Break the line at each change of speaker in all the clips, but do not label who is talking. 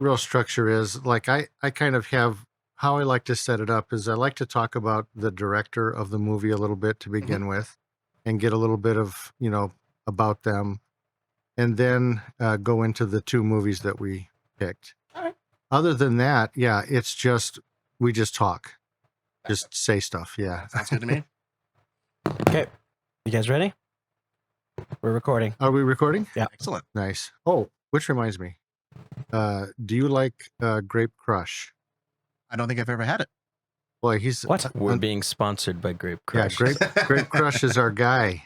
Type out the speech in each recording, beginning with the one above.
real structure is, like, I kind of have how I like to set it up is I like to talk about the director of the movie a little bit to begin with and get a little bit of, about them, and then go into the two movies that we picked.
All right.
Other than that, yeah, it's just, we just talk. Just say stuff, yeah.
Sounds good to me.
Okay. You guys ready? We're recording.
Are we recording?
Yeah.
Excellent.
Nice. Oh, which reminds me. Do you like Grape Crush?
I don't think I've ever had it.
Boy, he's...
What?
We're being sponsored by Grape Crush.
Yeah, Grape Crush is our guy.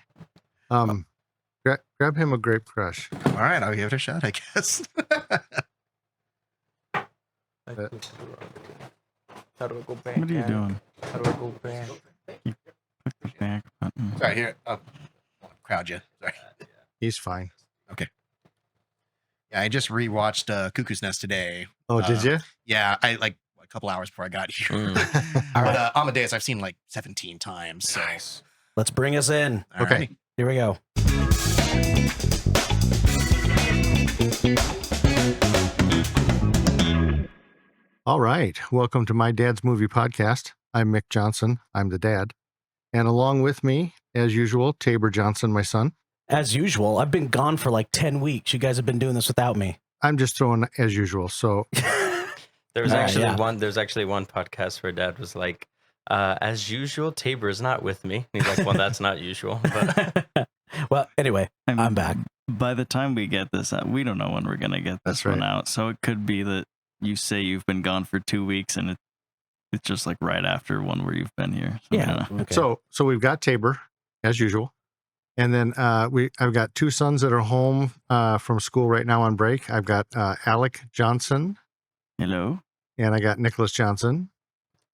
Grab him a Grape Crush.
All right, I'll give it a shot, I guess.
How do I go back?
What are you doing?
How do I go back?
Click the back button.
Sorry, here. Oh, crowd you. Sorry.
He's fine.
Okay. Yeah, I just rewatched Cuckoo's Nest today.
Oh, did you?
Yeah, I like a couple hours before I got here.
All
But
right.
Amadeus, I've seen like 17 times. So.
Nice.
Let's bring us in.
All
Okay.
right.
Here we go.
All right. Welcome to My Dad's Movie Podcast. I'm Mick Johnson. I'm the dad. And along with me, as usual, Tabor Johnson, my son.
As usual, I've been gone for like 10 weeks. You guys have been doing this without me.
I'm just throwing as usual. So,
There's
Yeah,
actually
yeah.
one podcast where Dad was like, as usual, Tabor is not with me. And he's like, well, that's not usual. But
Well, anyway, I'm back.
By the time we get this out, we don't know when we're going to get this
That's
one
right.
out. So it could be that you say you've been gone for 2 weeks and it's just like right after one where you've been here. So
Yeah. Okay.
so we've got Tabor, as usual. And then I've got two sons that are home from school right now on break. I've got Alec Johnson,
Hello.
and I got Nicholas Johnson.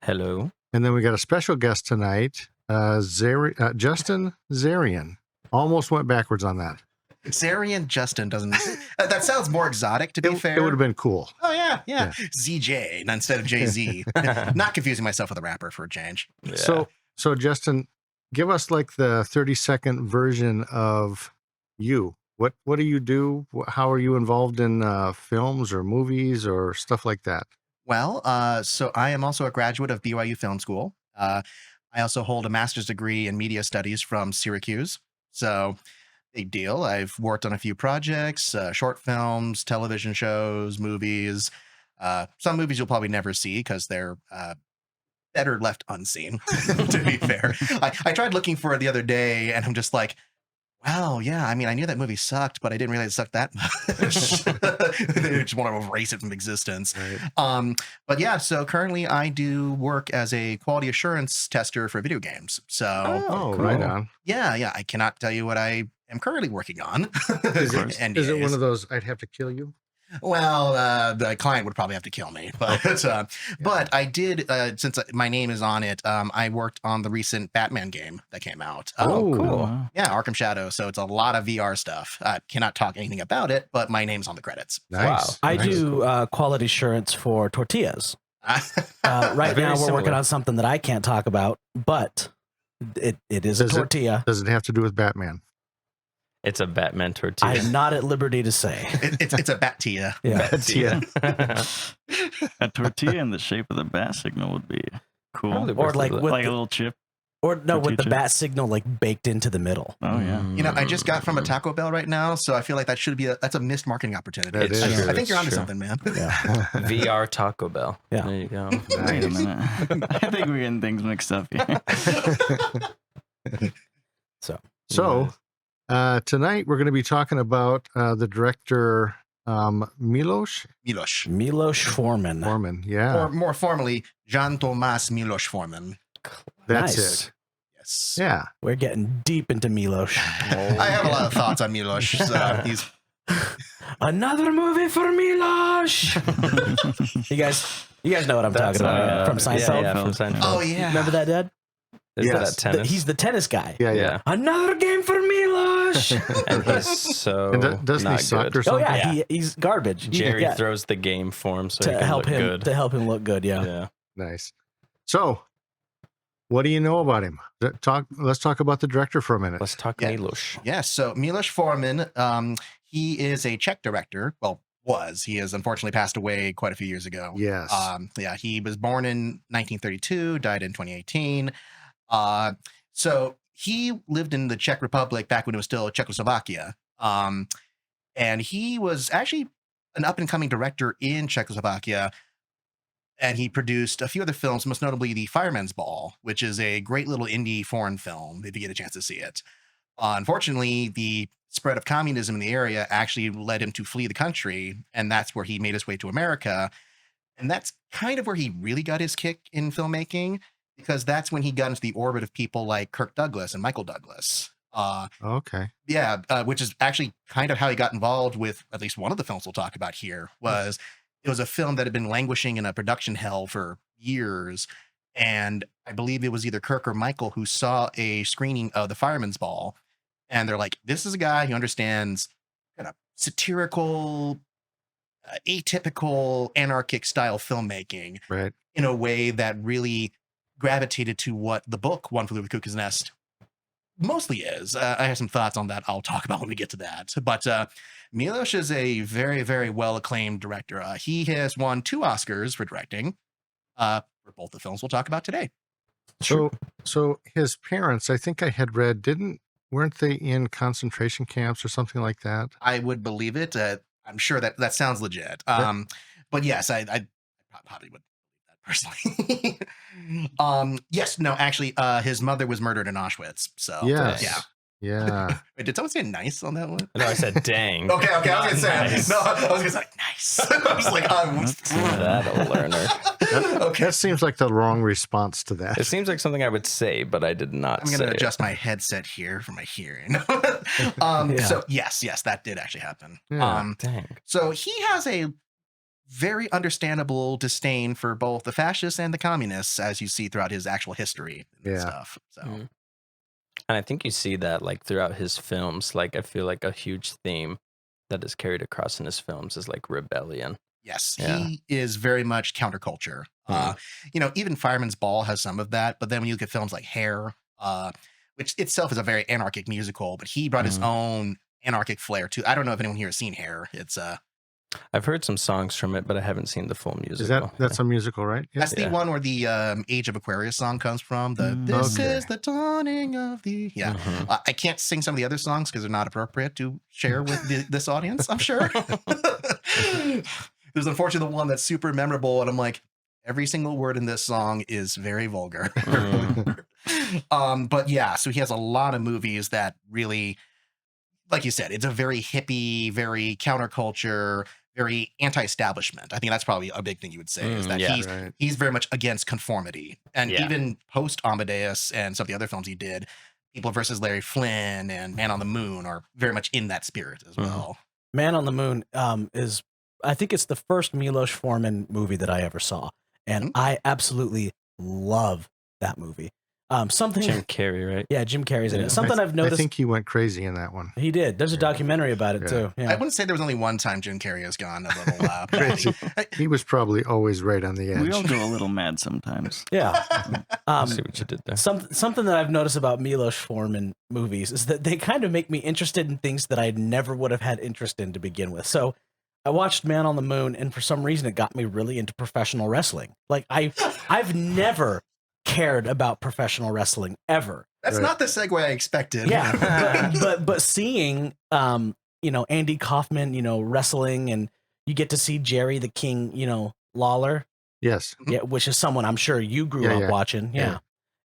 hello.
And then we got a special guest tonight, Justin Zarian. Almost went backwards on that.
Zarian Justin doesn't. That sounds more exotic, to be fair.
It would have been cool.
Oh, yeah. ZJ instead of JZ. Not confusing myself with a rapper for a change.
Yeah.
So Justin, give us like the 30-second version of you. What do you do? How are you involved in films or movies or stuff like that?
Well, so I am also a graduate of BYU Film School. I also hold a master's degree in media studies from Syracuse. So, big deal. I've worked on a few projects, short films, television shows, movies. Some movies you'll probably never see because they're better left unseen, to be fair. I tried looking for it the other day, and I'm just like, wow, yeah, I mean, I knew that movie sucked, but I didn't realize it sucked that much. They just want to erase it from existence.
Right.
But yeah, so currently I do work as a quality assurance tester for video games. So
Oh,
cool.
right on.
yeah, I cannot tell you what I am currently working on.
Is it
NDAs.
one of those I'd have to kill you?
Well, the client would probably have to kill me, but I did, since my name is on it, I worked on the recent Batman game that came out.
Oh,
cool.
Wow.
Yeah, Arkham Shadow. So it's a lot of VR stuff. I cannot talk anything about it, but my name's on the credits.
Nice.
I
Nice.
do quality assurance for tortillas. Right
Very
now, we're
similar.
working on something that I can't talk about, but it is a
Does it-
tortilla.
Does it have to do with Batman?
It's a Batman tortilla.
I'm not at liberty to say.
it's a Bat-tia.
Yeah.
Tortilla.
A tortilla in the shape of the bat signal would be cool.
Probably
Or
worth
like
a look.
with
Like a
the,
little chip.
or no, with the
tortilla.
bat signal like baked into the middle.
Oh, yeah.
You know, I just got from a Taco Bell right now, so I feel like that should be that's a missed marketing opportunity.
That is.
I
True,
think you're
it's
onto
true.
something, man.
Yeah.
VR Taco Bell.
Yeah.
There you go.
Wait a minute. I think we're getting things mixed up here.
So, tonight we're going to be talking about the director Milos
Milos
Forman.
Forman. Yeah,
or more formally, Jean-Thomas Milos Forman.
that's
Nice.
it.
Yes.
Yeah.
We're getting deep into Milos.
I have a lot of thoughts on Milos. He's
Another movie for Milos. you guys know what I'm talking about from Seinfeld.
Yeah, from Seinfeld.
oh yeah.
Remember that, Dad?
Is
Yes.
that tennis?
He's the tennis guy.
Yeah.
yeah.
Another game for Milos.
And he's so
And doesn't he
not
suck
good.
or
Oh
something?
yeah, he's garbage.
Jerry
Yeah,
throws the game for him so he
to
can
help
look
him
good.
to help him look good. Yeah.
Yeah.
Nice. So, what do you know about him? Let's talk about the director for a minute.
Let's talk
Yeah.
Milos.
Yes. So Milos Forman, he is a Czech director. Well, He has unfortunately passed away quite a few years ago.
Yes.
Yeah, he was born in 1932, died in 2018. So he lived in the Czech Republic back when it was still Czechoslovakia. And he was actually an up and coming director in Czechoslovakia. And he produced a few other films, most notably The Fireman's Ball, which is a great little indie foreign film if you get a chance to see it. Unfortunately, the spread of communism in the area actually led him to flee the country, and that's where he made his way to America. And that's kind of where he really got his kick in filmmaking, because that's when he got into the orbit of people like Kirk Douglas and Michael Douglas.
Okay.
Yeah, which is actually kind of how he got involved with at least one of the films we'll talk about here. It was a film that had been languishing in a production hell for years. And I believe it was either Kirk or Michael who saw a screening of The Fireman's Ball. And they're like, this is a guy who understands kind of satirical, atypical, anarchic style filmmaking
Right.
in a way that really gravitated to what the book One Flew Over the Cuckoo's Nest mostly is. I have some thoughts on that I'll talk about when we get to that. But Milos is a very, very well-acclaimed director. He has won 2 Oscars for directing for both the films we'll talk about today.
So his parents, I think I had read, weren't they in concentration camps or something like that?
I would believe it. I'm sure that sounds legit. But yes, I probably would believe that personally. Yes, no, actually, his mother was murdered in Auschwitz. So
Yes.
yeah.
Yeah.
Wait, did someone say nice on that one?
No, I said dang.
Okay, I was gonna say
Nice.
no. I was gonna say nice. I was like,
That'll learn her.
okay.
That seems like the wrong response to that.
It seems like something I would say, but I did not
I'm
say
gonna
it.
adjust my headset here for my hearing.
Yeah.
So yes, that did actually happen.
Yeah.
Dang.
So he has a very understandable disdain for both the fascists and the communists, as you see throughout his actual history and
Yeah.
stuff. So
Mm. And I think you see that like throughout his films. Like I feel like a huge theme that is carried across in his films is like rebellion.
yes,
Yeah.
he is very much counterculture. Even Fireman's Ball has some of that, but then when you look at films like Hair, which itself is a very anarchic musical, but he brought his own anarchic flair too. I don't know if anyone here has seen Hair. It's
I've heard some songs from it, but I haven't seen the full musical.
That's a musical, right? Yeah.
that's the one where the Age of Aquarius song comes from. This
Okay.
is the dawning of the
Mhm.
I can't sing some of the other songs because they're not appropriate to share with this audience, I'm sure. There's unfortunately the one that's super memorable, and I'm like, every single word in this song is very vulgar. But yeah, so he has a lot of movies that really, like you said, it's a very hippie, very counterculture, very anti-establishment. I think that's probably a big thing you would say is that
yeah.
Right.
he's very much against conformity. And
Yeah.
even post Amadeus and some of the other films he did, People versus Larry Flynn and Man on the Moon are very much in that spirit as well.
Man on the Moon is, I think it's the first Milos Forman movie that I ever saw. And
Mhm.
I absolutely love that movie. Something,
Jim Carrey, right?
yeah, Jim Carrey's in
Yeah.
it. Something I've
I
noticed,
think he went crazy in that one.
he did. There's a
Yeah.
documentary about it
Yeah.
too.
I
Yeah.
wouldn't say there was only one time Jim Carrey has gone a little
Crazy. He was probably always right on the
We all
edge.
go a little mad sometimes.
Yeah.
I see what you did there.
Something that I've noticed about Milos Forman movies is that they kind of make me interested in things that I never would have had interest in to begin with. So I watched Man on the Moon, and for some reason, it got me really into professional wrestling. Like I've never cared about professional wrestling ever.
That's
Right.
not the segue I expected.
Yeah, but seeing Andy Kaufman, wrestling, and you get to see Jerry the King, Lawler,
Yes.
yeah, which is someone I'm sure you grew
Yeah,
up
yeah.
watching. Yeah.
Yeah.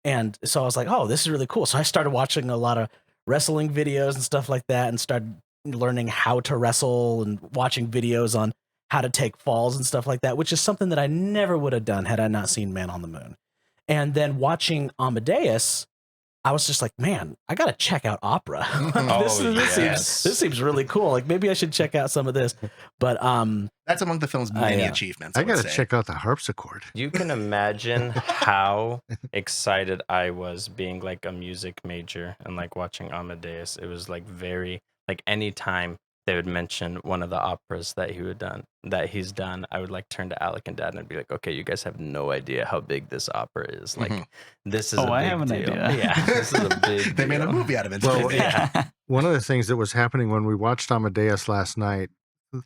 And so I was like, oh, this is really cool. So I started watching a lot of wrestling videos and stuff like that and started learning how to wrestle and watching videos on how to take falls and stuff like that, which is something that I never would have done had I not seen Man on the Moon. And then watching Amadeus, I was just like, man, I got to check out opera. This seems really cool. Like maybe I should check out some of this. But
That's among the film's many
yeah.
achievements.
I
would
got to
say.
check out the harpsichord.
You can imagine how excited I was being like a music major and like watching Amadeus. It was like very like anytime they would mention one of the operas that he's done, I would like turn to Alec and Dad and I'd be like, okay, you guys have no idea how big this opera is. Like this is a big
I have an
deal.
idea.
Yeah, this is a big
They made a
deal.
movie out of it.
Well,
Yeah.
One of the things that was happening when we watched Amadeus last night,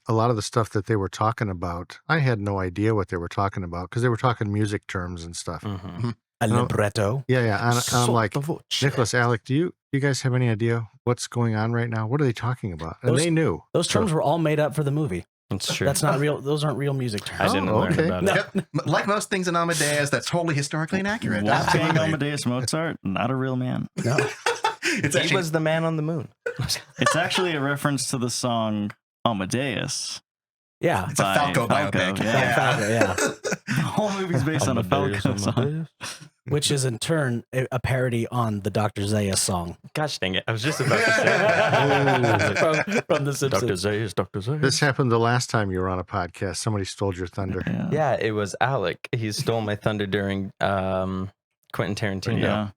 a lot of the stuff that they were talking about, I had no idea what they were talking about because they were talking music terms and stuff.
Mm-hmm.
A libretto.
Yeah. And I'm like, Nicholas, Alec, do you guys have any idea what's going on right now? What are they talking about? And they knew.
Those terms were all made up for the movie.
It's true.
That's not real. Those aren't real music terms.
I didn't learn about it.
Yep. Like most things in Amadeus, that's totally historically inaccurate.
Wolfgang
Absolutely.
Amadeus Mozart, not a real man.
No.
He was the man on the moon.
It's actually a reference to the song Amadeus.
Yeah.
It's a Falco biopic.
Yeah.
Falco, yeah.
The whole movie's based on a Falco song.
Which is in turn a parody on the Dr. Zayas song.
Gosh dang it. I was just about to say that.
from The Simpsons.
Dr. Zayas.
This happened the last time you were on a podcast. Somebody stole your thunder.
Yeah, it was Alec. He stole my thunder during Quentin Tarantino.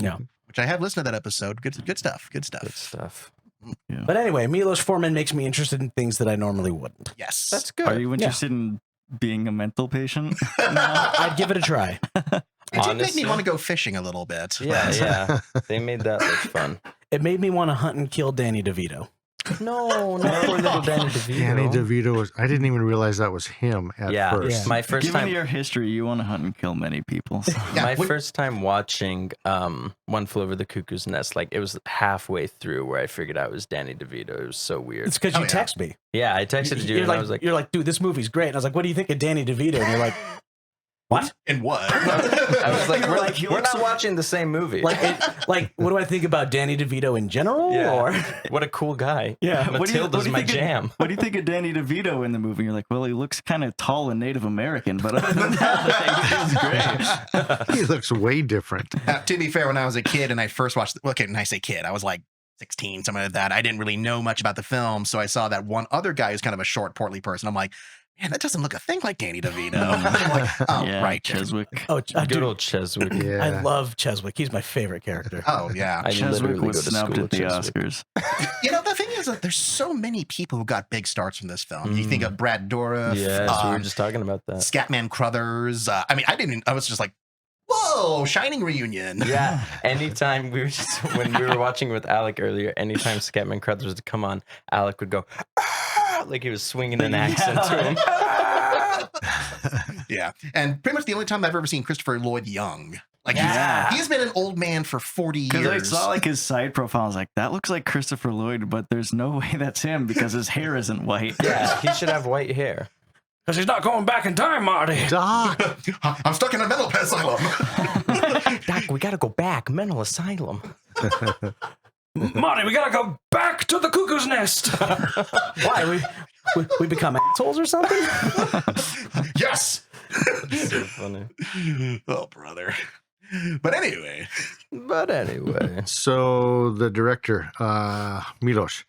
Yeah.
Which I have listened to that episode. Good stuff. Good stuff.
Good stuff.
Yeah.
But anyway, Milos Forman makes me interested in things that I normally wouldn't.
Yes.
That's good.
Are you interested in being a mental patient?
I'd give it a try.
It did make me
Honestly.
want to go fishing a little bit.
Yeah. They made that look fun.
It made me want to hunt and kill Danny DeVito.
No, not poor little Danny DeVito.
Danny DeVito was. I didn't even realize that was him at first.
Yeah.
My first
Given
time.
your history, you want to hunt and kill many people. So.
Yeah,
My first time watching One Flew Over the Cuckoo's Nest, like it was halfway through where I figured out it was Danny DeVito. It was so weird.
It's because
Oh,
you
yeah.
text me.
Yeah, I texted you
You're
and
like,
I was like,
you're like, dude, this movie's great. And I was like, what do you think of Danny DeVito? And you're like, what?
And what?
I was like,
You're like, he
we're
looks
not watching the same movie.
Like, what do I think about Danny DeVito in general?
Yeah.
Or
What a cool guy.
Yeah,
Matilda's my
think
jam.
What do you think of Danny DeVito in the movie? You're like, well, he looks kind of tall and Native American, but other than that, he was great.
He looks way different.
To be fair, when I was a kid and I first watched, okay, when I say kid, I was like 16, something like that. I didn't really know much about the film, so I saw that one other guy who's kind of a short, portly person. I'm like, man, that doesn't look a thing like Danny DeVito. I'm like, oh,
Yeah,
right.
Cheswick.
oh,
Good
dude,
old Cheswick.
Yeah.
I love Cheswick. He's my favorite character.
Oh, yeah.
I
Cheswick
literally
was
go to
snubbed
school
at the
with Cheswick.
Oscars.
You know, the thing is that there's so many people who got big starts from this film. You think of Brad Dourif,
Yes, we were just talking about that.
Scatman Crothers. I was just like, whoa, Shining reunion.
Yeah, anytime we were just when we were watching with Alec earlier, anytime Scatman Crothers would come on, Alec would go like he was swinging an axe into him.
Yeah. And pretty much the only time I've ever seen Christopher Lloyd Young. Like,
Yeah.
he's been an old man for 40
Because I
years.
saw like his side profile, I was like, that looks like Christopher Lloyd, but there's no way that's him because his hair isn't white.
Yeah, he should have white hair.
Because he's not going back in time, Marty.
Doc.
I'm stuck in a mental asylum.
Doc, we gotta go back. Mental asylum.
Marty, we gotta go back to the cuckoo's nest. Why? We become assholes or something?
Yes.
So funny.
Oh, brother. But anyway.
But anyway.
So the director, Milos,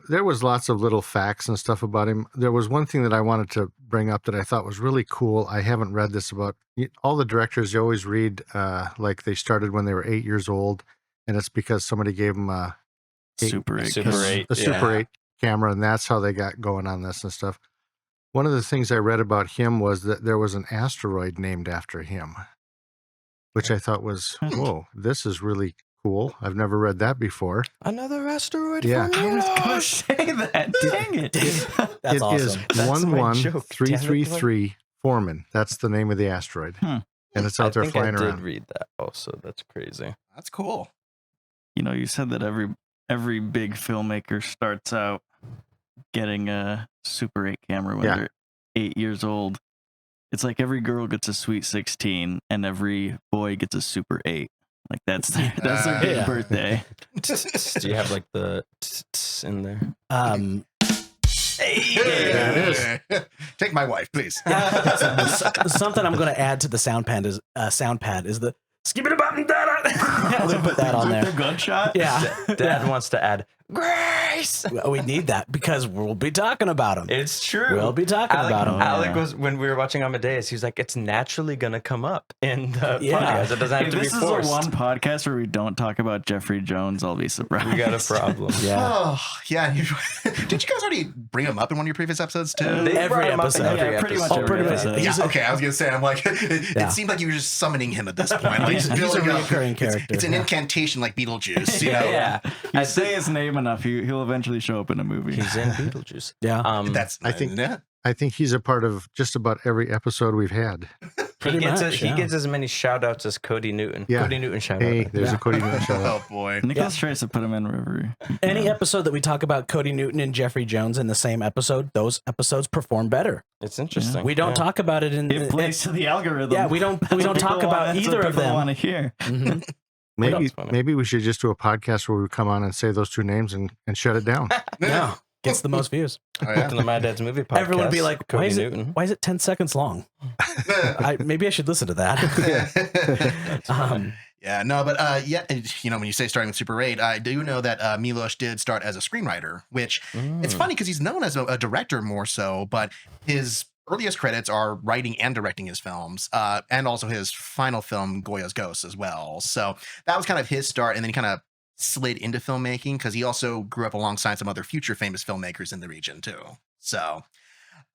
there was lots of little facts and stuff about him. There was one thing that I wanted to bring up that I thought was really cool. I haven't read this about all the directors. You always read like they started when they were 8 years old, and it's because somebody gave them a
Super 8.
Super 8.
a Super 8 camera, and that's how they got going on this and stuff. One of the things I read about him was that there was an asteroid named after him, which I thought was, whoa, this is really cool. I've never read that before.
Another asteroid
Yeah.
for
I was gonna
Milos?
say that. Dang it.
That's
It
awesome.
is
That's my joke.
11333 Foreman. That's the name of the asteroid.
Hmm.
And it's
I
out there
think
flying
I did
around.
read that also. That's crazy.
That's cool.
You know, you said that every big filmmaker starts out getting a Super 8 camera when
Yeah.
they're 8 years old. It's like every girl gets a Sweet 16 and every boy gets a Super 8. Like that's their big
Yeah.
birthday.
Do you have like the in there?
There it is.
Take my wife, please.
Something I'm going to add to the sound pad is the skip it button. I'm going to put that on
With
there.
the gunshot?
Yeah.
Dad wants to add Grace.
Well, we need that because we'll be talking about him.
It's true.
We'll be talking
Alec,
about him.
Alec
Yeah.
was when we were watching Amadeus. He was like, "It's naturally gonna come up in the
Yeah.
podcast. It doesn't have
If
to be
this is
forced."
the one podcast where we don't talk about Jeffrey Jones, I'll be surprised.
We got a problem.
Yeah.
Oh, yeah. Did you guys already bring him up in one of your previous episodes, too?
They
Every
brought him up in
episode.
every
Yeah, pretty much
episode.
Oh, pretty much.
episode.
He's
Yeah,
a-
okay, I was going to say, I'm like, it
Yeah.
seemed like you were just summoning him at this point. Like,
He's a
building up.
reoccurring character.
It's an
yeah.
incantation like Beetlejuice, you know?
yeah.
You say his name enough, he'll eventually show up in a movie.
He's in Beetlejuice.
Yeah.
That's
I think-
yeah.
I think he's a part of just about every episode we've had.
Pretty much,
He
yeah.
gets as many shout outs as Cody Newton.
Yeah.
Cody Newton shout
Hey,
out.
there's
Yeah.
a Cody Newton shout out.
Oh boy.
Nicholas tries to put him in wherever.
Any episode that we talk about Cody Newton and Jeffrey Jones in the same episode, those episodes perform better.
It's interesting.
We don't talk about it in.
It plays to the algorithm.
Yeah, we don't talk about either of them.
Want to hear?
Mhm.
Maybe
That's funny.
maybe we should just do a podcast where we come on and say those two names and shut it down.
Yeah, gets the most views.
Oh, yeah.
Welcome to My Dad's Movie Podcast.
Everyone would be like,
Cody
why is
Newton.
it 10 seconds long? Maybe I should listen to that.
Yeah, no, but yeah, you know, when you say starting with Super 8, I do know that Milos did start as a screenwriter, which it's funny because he's known as a director more so, but his earliest credits are writing and directing his films, and also his final film, Goya's Ghosts, as well. So that was kind of his start, and then he kind of slid into filmmaking because he also grew up alongside some other future famous filmmakers in the region too. So,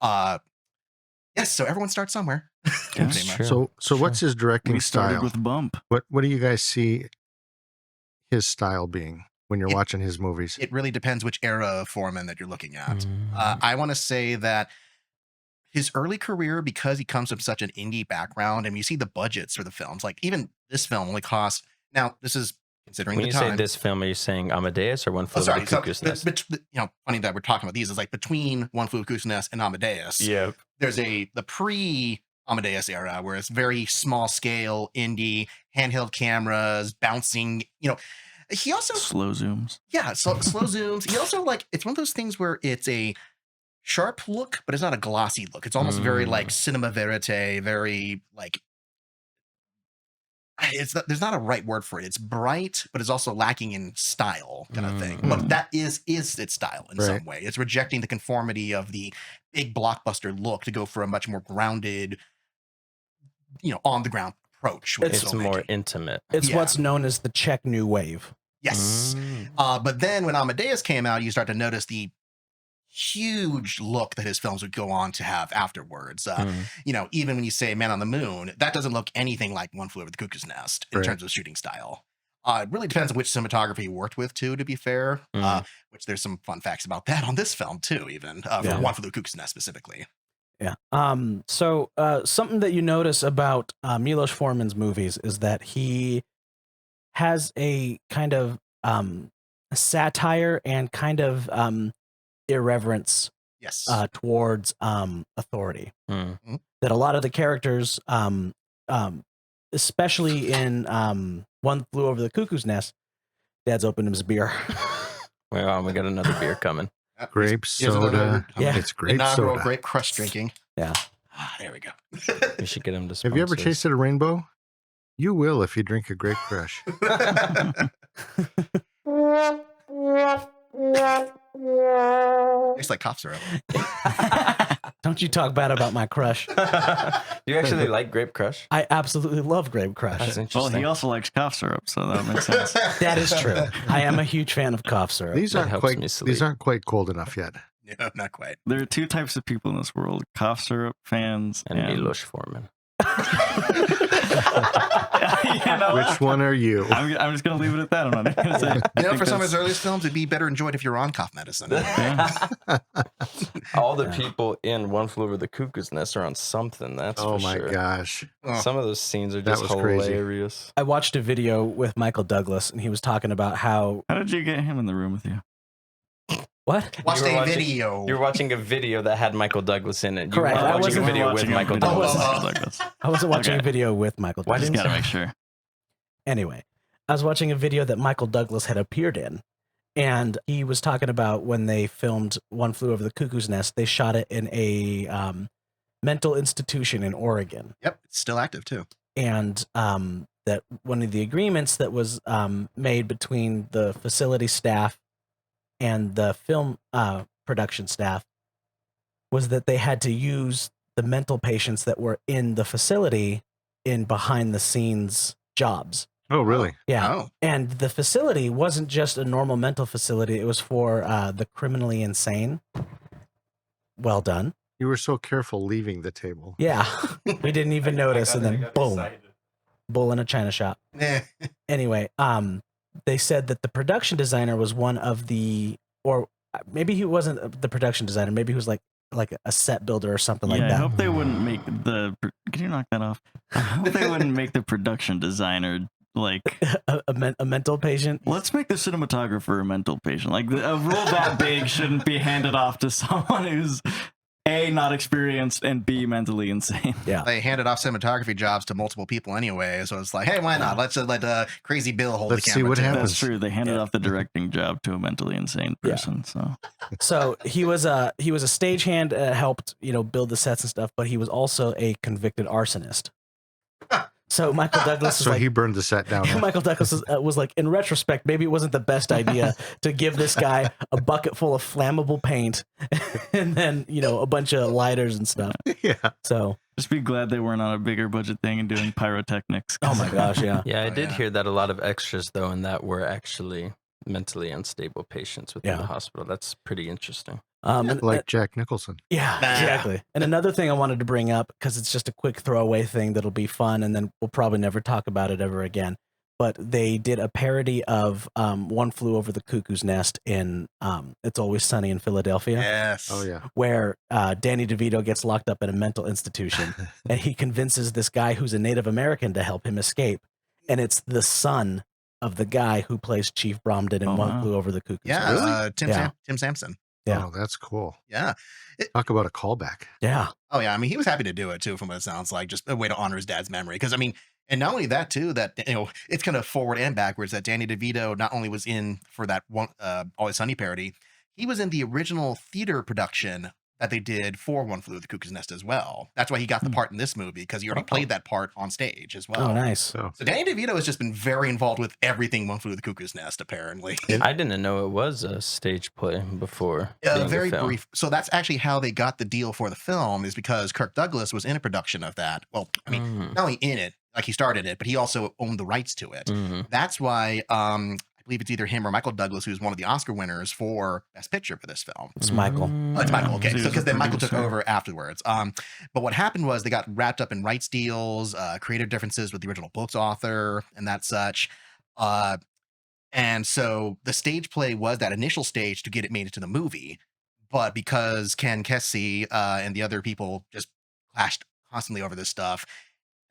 yes, so everyone starts somewhere.
Yeah,
Pretty much.
sure.
So what's his directing
We started
style?
with Bump.
What do you guys see his style being when you're watching his movies?
It really depends which era of Foreman that you're looking at.
Mm.
I want to say that his early career, because he comes from such an indie background, and you see the budgets for the films, like even this film only cost. Now, this is considering
When
the
you
time.
say this film, are you saying Amadeus or One
Oh,
Flew Over
sorry.
the
So,
Cuckoo's Nest?
you know, funny that we're talking about these is like between One Flew Over the Cuckoo's Nest and Amadeus.
Yep.
There's the pre Amadeus era where it's very small scale indie handheld cameras bouncing. You know, he also
Slow zooms.
yeah, slow zooms. He also like it's one of those things where it's a sharp look, but it's not a glossy look. It's almost very like cinema verite, very like there's not a right word for it. It's bright, but it's also lacking in style kind of thing. But that is its style in some way. It's rejecting the conformity of the big blockbuster look to go for a much more grounded, you know, on the ground approach. With
It's more intimate.
It's
Yeah.
what's known as the Czech New Wave.
yes. But then when Amadeus came out, you start to notice the huge look that his films would go on to have afterwards. You know, even when you say Man on the Moon, that doesn't look anything like One Flew Over the Cuckoo's Nest in terms of shooting style. It really depends on which cinematographer you worked with too, to be fair, which there's some fun facts about that on this film too, even for
Yeah.
One Flew Over the Cuckoo's Nest specifically.
Yeah. So something that you notice about Milos Forman's movies is that he has a kind of satire and kind of irreverence
Yes.
towards authority.
Mm.
That a lot of the characters, especially in One Flew Over the Cuckoo's Nest, Dad's opened his beer.
Well, we got another beer coming.
Grape
Here's another-
soda.
Yeah.
It's grape
inaugural
soda.
grape crush drinking.
Yeah.
There we go.
We should get him to.
Have you ever
sponsor us.
tasted a rainbow? You will if you drink a grape crush.
Tastes like cough syrup.
Don't you talk bad about my crush.
Do you actually like Grape Crush?
I absolutely love Grape Crush.
That's
Well,
interesting.
he also likes cough syrup, so that makes sense.
That is true. I am a huge fan of cough syrup.
These
That
aren't
helps
quite.
me sleep.
These aren't quite cold enough yet.
No, not quite.
There are two types of people in this world: cough syrup fans
and Milos Forman.
You know,
Which one are you?
I'm just gonna leave it at that. I'm not even gonna say.
You know, for some of his earliest films, it'd be better enjoyed if you're on cough medicine.
All the people in One Flew Over the Cuckoo's Nest are on something. That's
Oh
for
my
sure.
gosh.
Oh.
Some of those scenes are
That
just
was crazy.
hilarious.
I watched a video with Michael Douglas, and he was talking about how
How did you get him in the room with you?
what?
Watched
You were
a
watching-
video.
You're watching a video that had Michael Douglas in it. You
Correct.
were
I
watching
wasn't
a video with Michael Douglas.
Douglas.
I wasn't watching a
Okay.
video with Michael
Why
Douglas.
Just
didn't
gotta make sure.
Anyway, I was watching a video that Michael Douglas had appeared in, and he was talking about when they filmed One Flew Over the Cuckoo's Nest, they shot it in a mental institution in Oregon.
Yep, it's still active too.
And that one of the agreements that was made between the facility staff and the film production staff was that they had to use the mental patients that were in the facility in behind the scenes jobs.
Oh, really?
Yeah.
Oh,
And the facility wasn't just a normal mental facility, it was for the criminally insane. Well done.
You were so careful leaving the table.
Yeah. We didn't even notice. And then boom. Bull in a china shop. Anyway, they said that the production designer was one of the, or maybe he wasn't the production designer. Maybe he was like a set builder or something like
I
that.
hope they wouldn't make the. Can you knock that off? I hope they wouldn't make the production designer like
a mental patient.
Let's make the cinematographer a mental patient. Like a role that big shouldn't be handed off to someone who's A, not experienced, and B, mentally insane.
Yeah,
They handed off cinematography jobs to multiple people anyway, so it's like, hey, why not? Let's let Crazy Bill hold
Let's
the
see
camera.
what
too.
happens.
That's true. They handed off the directing job to a mentally insane person.
So he was a stagehand, helped build the sets and stuff, but he was also a convicted arsonist. So Michael Douglas is
So
like,
he burned the set down.
Michael Douglas was like, in retrospect, maybe it wasn't the best idea to give this guy a bucket full of flammable paint and then, a bunch of lighters and stuff.
Yeah.
So
Just be glad they weren't on a bigger budget thing and doing pyrotechnics.
oh my gosh, yeah.
Yeah, I
Oh,
did
yeah.
hear that a lot of extras though, and that were actually mentally unstable patients within the
Yeah.
hospital. That's pretty interesting.
And,
Like Jack Nicholson.
yeah, exactly. And another thing I wanted to bring up, because it's just a quick throwaway thing that'll be fun, and then we'll probably never talk about it ever again. But they did a parody of One Flew Over the Cuckoo's Nest in It's Always Sunny in Philadelphia,
Yes.
Oh yeah.
where Danny DeVito gets locked up in a mental institution, and he convinces this guy who's a Native American to help him escape. And it's the son of the guy who plays Chief Bromden in
Oh,
One
wow.
Flew Over the Cuckoo's
Yeah.
Nest.
Tim Sampson.
Yeah.
Oh, that's cool.
Yeah.
Talk about a callback.
Yeah.
Oh yeah, I mean, he was happy to do it too, from what it sounds like. Just a way to honor his dad's memory. Because I mean, and not only that too, that it's kind of forward and backwards. That Danny DeVito not only was in for that one Always Sunny parody, he was in the original theater production that they did for One Flew Over the Cuckoo's Nest as well. That's why he got the part in this movie, because he already played that part on stage as well.
Oh, nice.
So
So Danny DeVito has just been very involved with everything One Flew Over the Cuckoo's Nest, apparently.
I didn't know it was a stage play before. being a
Very
film.
brief. So that's actually how they got the deal for the film, is because Kirk Douglas was in a production of that. Well, I mean, not only in it, like he started it, but he also owned the rights to it.
Mhm.
That's why I believe it's either him or Michael Douglas who's one of the Oscar winners for Best Picture for this film.
It's Michael.
Oh, it's Michael, okay.
So he was
Because
a
then Michael took
producer.
over afterwards. But what happened was they got wrapped up in rights deals, creative differences with the original book's author, and that such. And so the stage play was that initial stage to get it made into the movie. But because Ken Kesey and the other people just clashed constantly over this stuff,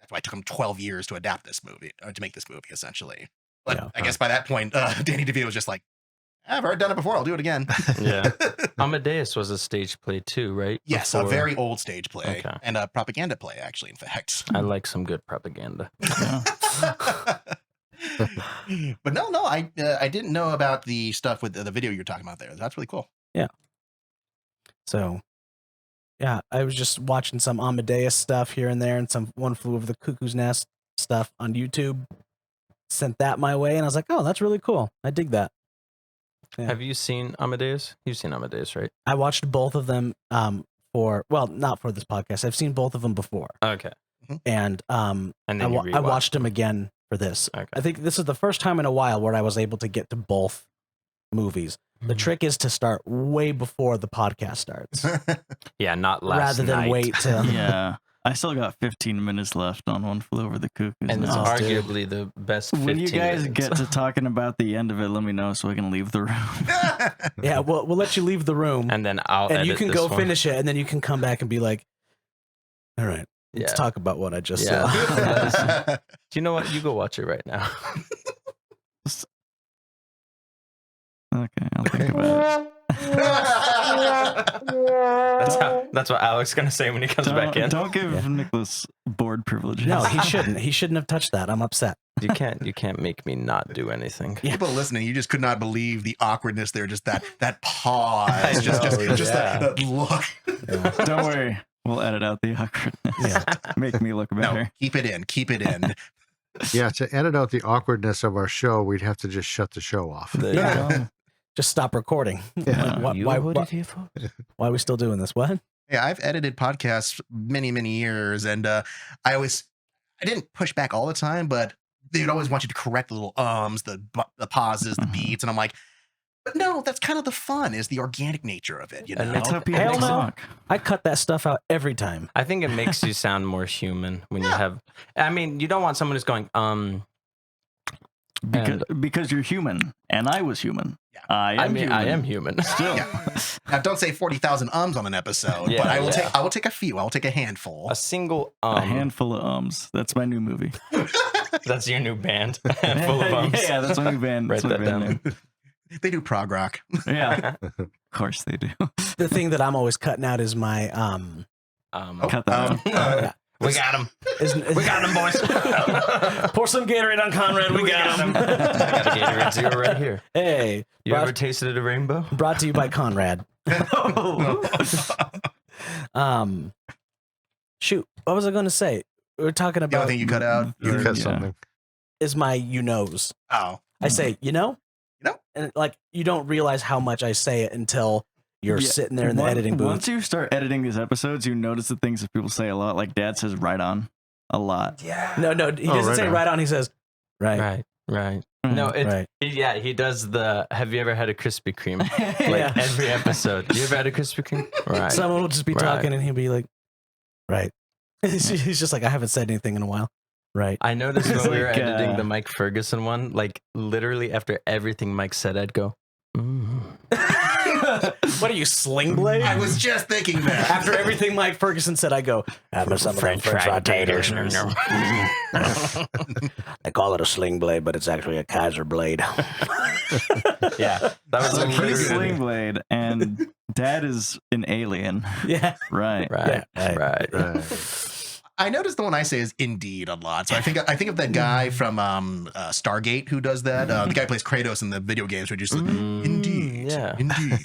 that's why it took them 12 years to adapt this movie, or to make this movie, essentially. But
Yeah.
I guess by that point, Danny DeVito was just like, I've already done it before. I'll do it again.
Yeah. Amadeus was a stage play too, right?
Yes, a
Before-
very old stage play
Okay.
and a propaganda play, actually, in fact.
I like some good propaganda.
But no, I didn't know about the stuff with the video you're talking about there. That's really cool.
So, yeah, I was just watching some Amadeus stuff here and there, and some One Flew Over the Cuckoo's Nest stuff on YouTube. Sent that my way, and I was like, "Oh, that's really cool. I dig that." Yeah.
Have you seen Amadeus? You've seen Amadeus, right?
I watched both of them not for this podcast. I've seen both of them before,
Okay.
and
And then
I watched them again for this.
Okay.
I think this is the first time in a while where I was able to get to both movies. The trick is to start way before the podcast starts,
Yeah, not last
rather than
night.
wait till.
Yeah. I still got 15 minutes left on One Flew Over the Cuckoo's
And it's
Oh,
Nest.
dude.
arguably the best 15
When you guys
minutes.
get to talking about the end of it, let me know so I can leave the room.
Yeah, we'll let you leave the room,
And then I'll
and you
edit
can
this
go
one.
finish it, and then you can come back and be like, "All right, let's
Yeah.
talk about what I just
Yeah.
saw."
Do you know what? You go watch it right now.
Okay, I'll think about it.
That's what Alec's gonna say when he comes back in.
Don't give
Yeah.
Nicholas board privileges.
No, he shouldn't. He shouldn't have touched that. I'm upset.
You can't make me not do anything.
People listening, you just could not believe the awkwardness there. Just that pause,
I
just
know,
that, that look.
Don't worry. We'll edit out the awkwardness.
Yeah.
Make me look
No,
better.
keep it in. Keep it in.
yeah, to edit out the awkwardness of our show, we'd have to just shut the show off.
There you
Yeah.
go.
Just stop recording.
Yeah.
Like,
You
why,
heard
why,
it here, folks.
why are we still doing this? What?
Yeah, I've edited podcasts many, many years, and I didn't push back all the time, but they would always want you to correct the little the pauses, the beats, and I'm like, But no, that's kind of the fun, is the organic nature of it, you know?
And
That's how people
Hell no.
talk.
I cut that stuff out every time.
I think it makes you sound more human when you have. I mean, you don't want someone who's going,
Because you're human, and I was human.
Yeah.
I am
human.
Still.
Now, don't say 40,000 ums on an episode,
Yeah,
but I will
yeah.
take. I will take a few. I will take a handful.
A single
A handful of ums. That's my new movie.
That's your new band. Full of ums.
Yeah, that's my new band.
Write
That's my
that
band
down.
name.
They do prog rock.
Yeah. Of course they do.
The thing that I'm always cutting out is my
Cut that out.
We got him.
is-
We got him, boys.
Pour some Gatorade on Conrad. We got him.
I got a Gatorade Zero right here.
Hey,
You
brought,
ever tasted a rainbow?
brought to you by Conrad. Shoot, what was I going to say? We were talking
The
about
only thing you cut out.
You
Yeah.
cut something.
is my you knows.
Oh,
I say you know,
You know?
and like you don't realize how much I say it until you're
Yeah.
sitting there in the editing booth.
Once you start editing these episodes, you notice the things that people say a lot. Like Dad says right on a lot.
yeah.
No, he doesn't
right
say
on.
right on. He says right.
Right. No, it,
Right.
he does the. Have you ever had a Krispy Kreme? Like
Yeah.
every episode. You ever had a Krispy Kreme? Right.
Someone will just be
Right.
talking and he'll be like, right. He's just like, I haven't said anything in a while. Right.
I noticed
It's
when we were
like,
editing the Mike Ferguson one, like literally after everything Mike said, I'd go,
What are you, Sling Blade?
I was just thinking that.
After everything Mike Ferguson said, I go, have some French fried taters. They call it a Sling Blade, but it's actually a Kaiser blade.
Yeah. That was
So he's
literally-
Sling Blade, and Dad is an alien.
Yeah.
Right.
Right.
Yeah.
Right.
I noticed the one I say is Indeed a lot. So I think of that guy from Stargate who does that. The guy who plays Kratos in the video games. Who just Indeed,
yeah.
Indeed.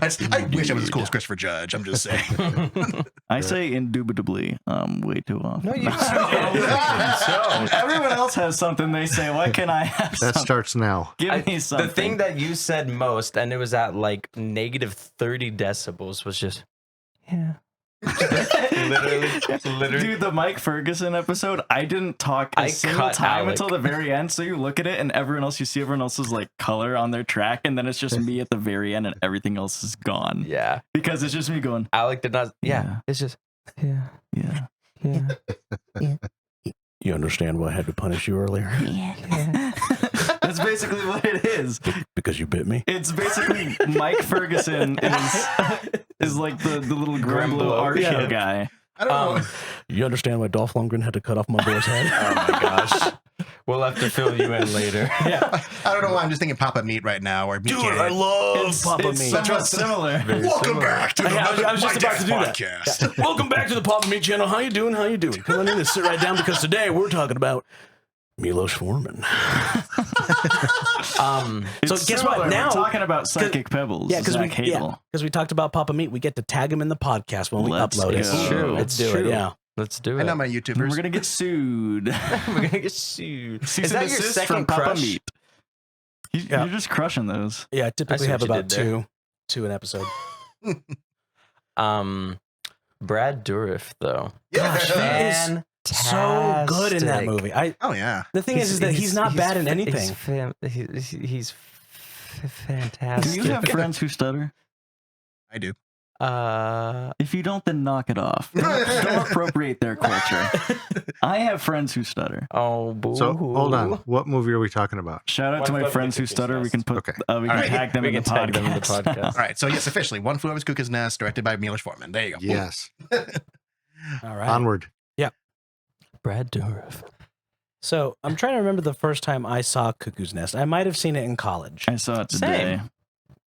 I wish I was as cool as Christopher Judge. I'm just saying.
I say indubitably way too often.
No, you
Everyone else has something they say. Why can't I have
That
something?
starts now.
Give me something.
The thing that you said most, and it was at like negative 30 decibels, was just, yeah. literally.
Dude, the Mike Ferguson episode, I didn't talk a
I
single
cut
time
Alec.
until the very end. So you look at it and you see everyone else's like color on their track, and then it's just me at the very end and everything else is gone.
Yeah.
Because it's just me going,
Alec did not. Yeah.
Yeah.
It's just, yeah.
yeah.
Yeah.
You understand why I had to punish you earlier?
That's basically what it is.
Because you bit me?
It's basically Mike Ferguson is like the little Grimble art
Yeah.
show guy.
I don't know.
You understand why Dolph Lundgren had to cut off my boy's head?
Oh my gosh. We'll have to fill you in later.
Yeah.
I don't know why I'm just thinking Papa Meat right now. Or
Dude, I love Papa
It's
Meat.
somewhat similar.
Welcome back to the
I was just
My
about
Dad's
to do that.
podcast.
Welcome back to the Papa Meat channel. How you doing? How you doing? Come on in and sit right down because today we're talking about Milos Forman. So
It's
guess
similar.
what? Now,
we're talking about Psychic Pebbles.
yeah, because
Zach Hadel.
we talked about Papa Meat. We get to tag him in the podcast when we
Let's
upload it.
go. It's true.
Let's
It's
do it.
true.
Yeah.
Let's do it.
I know my
We're
YouTubers.
gonna get sued.
We're going to get sued.
Cease
Is
and
that your
desist
second
from Papa
crush?
Meat.
Yeah.
You're just crushing those.
Yeah. I
I
typically
see
have
what you
about
did there.
two an episode.
Brad Dourif, though.
Yeah.
Gosh, man. So good in that
Fantastic.
movie.
Oh yeah.
The thing is that he's not bad in anything.
He's
Do
fantastic.
you have friends who stutter?
I do.
If you don't, then knock it off. Don't appropriate their culture. I have friends who stutter.
Oh, boo.
So hold on. What movie are we talking about?
Shout out to
One
my
Flew
friends
Over
who
the
stutter.
Cuckoo's
We can put.
Okay.
We can
All right.
tag them
We
in the
can tag them in the
podcast.
podcast.
All right. So yes, officially, One Flew Over the Cuckoo's Nest, directed by Milos Forman. There you go.
Yes.
All right.
Onward.
Brad Dourif.
So I'm trying to remember the first time I saw Cuckoo's Nest. I might have seen it in college.
I saw it today.
Same.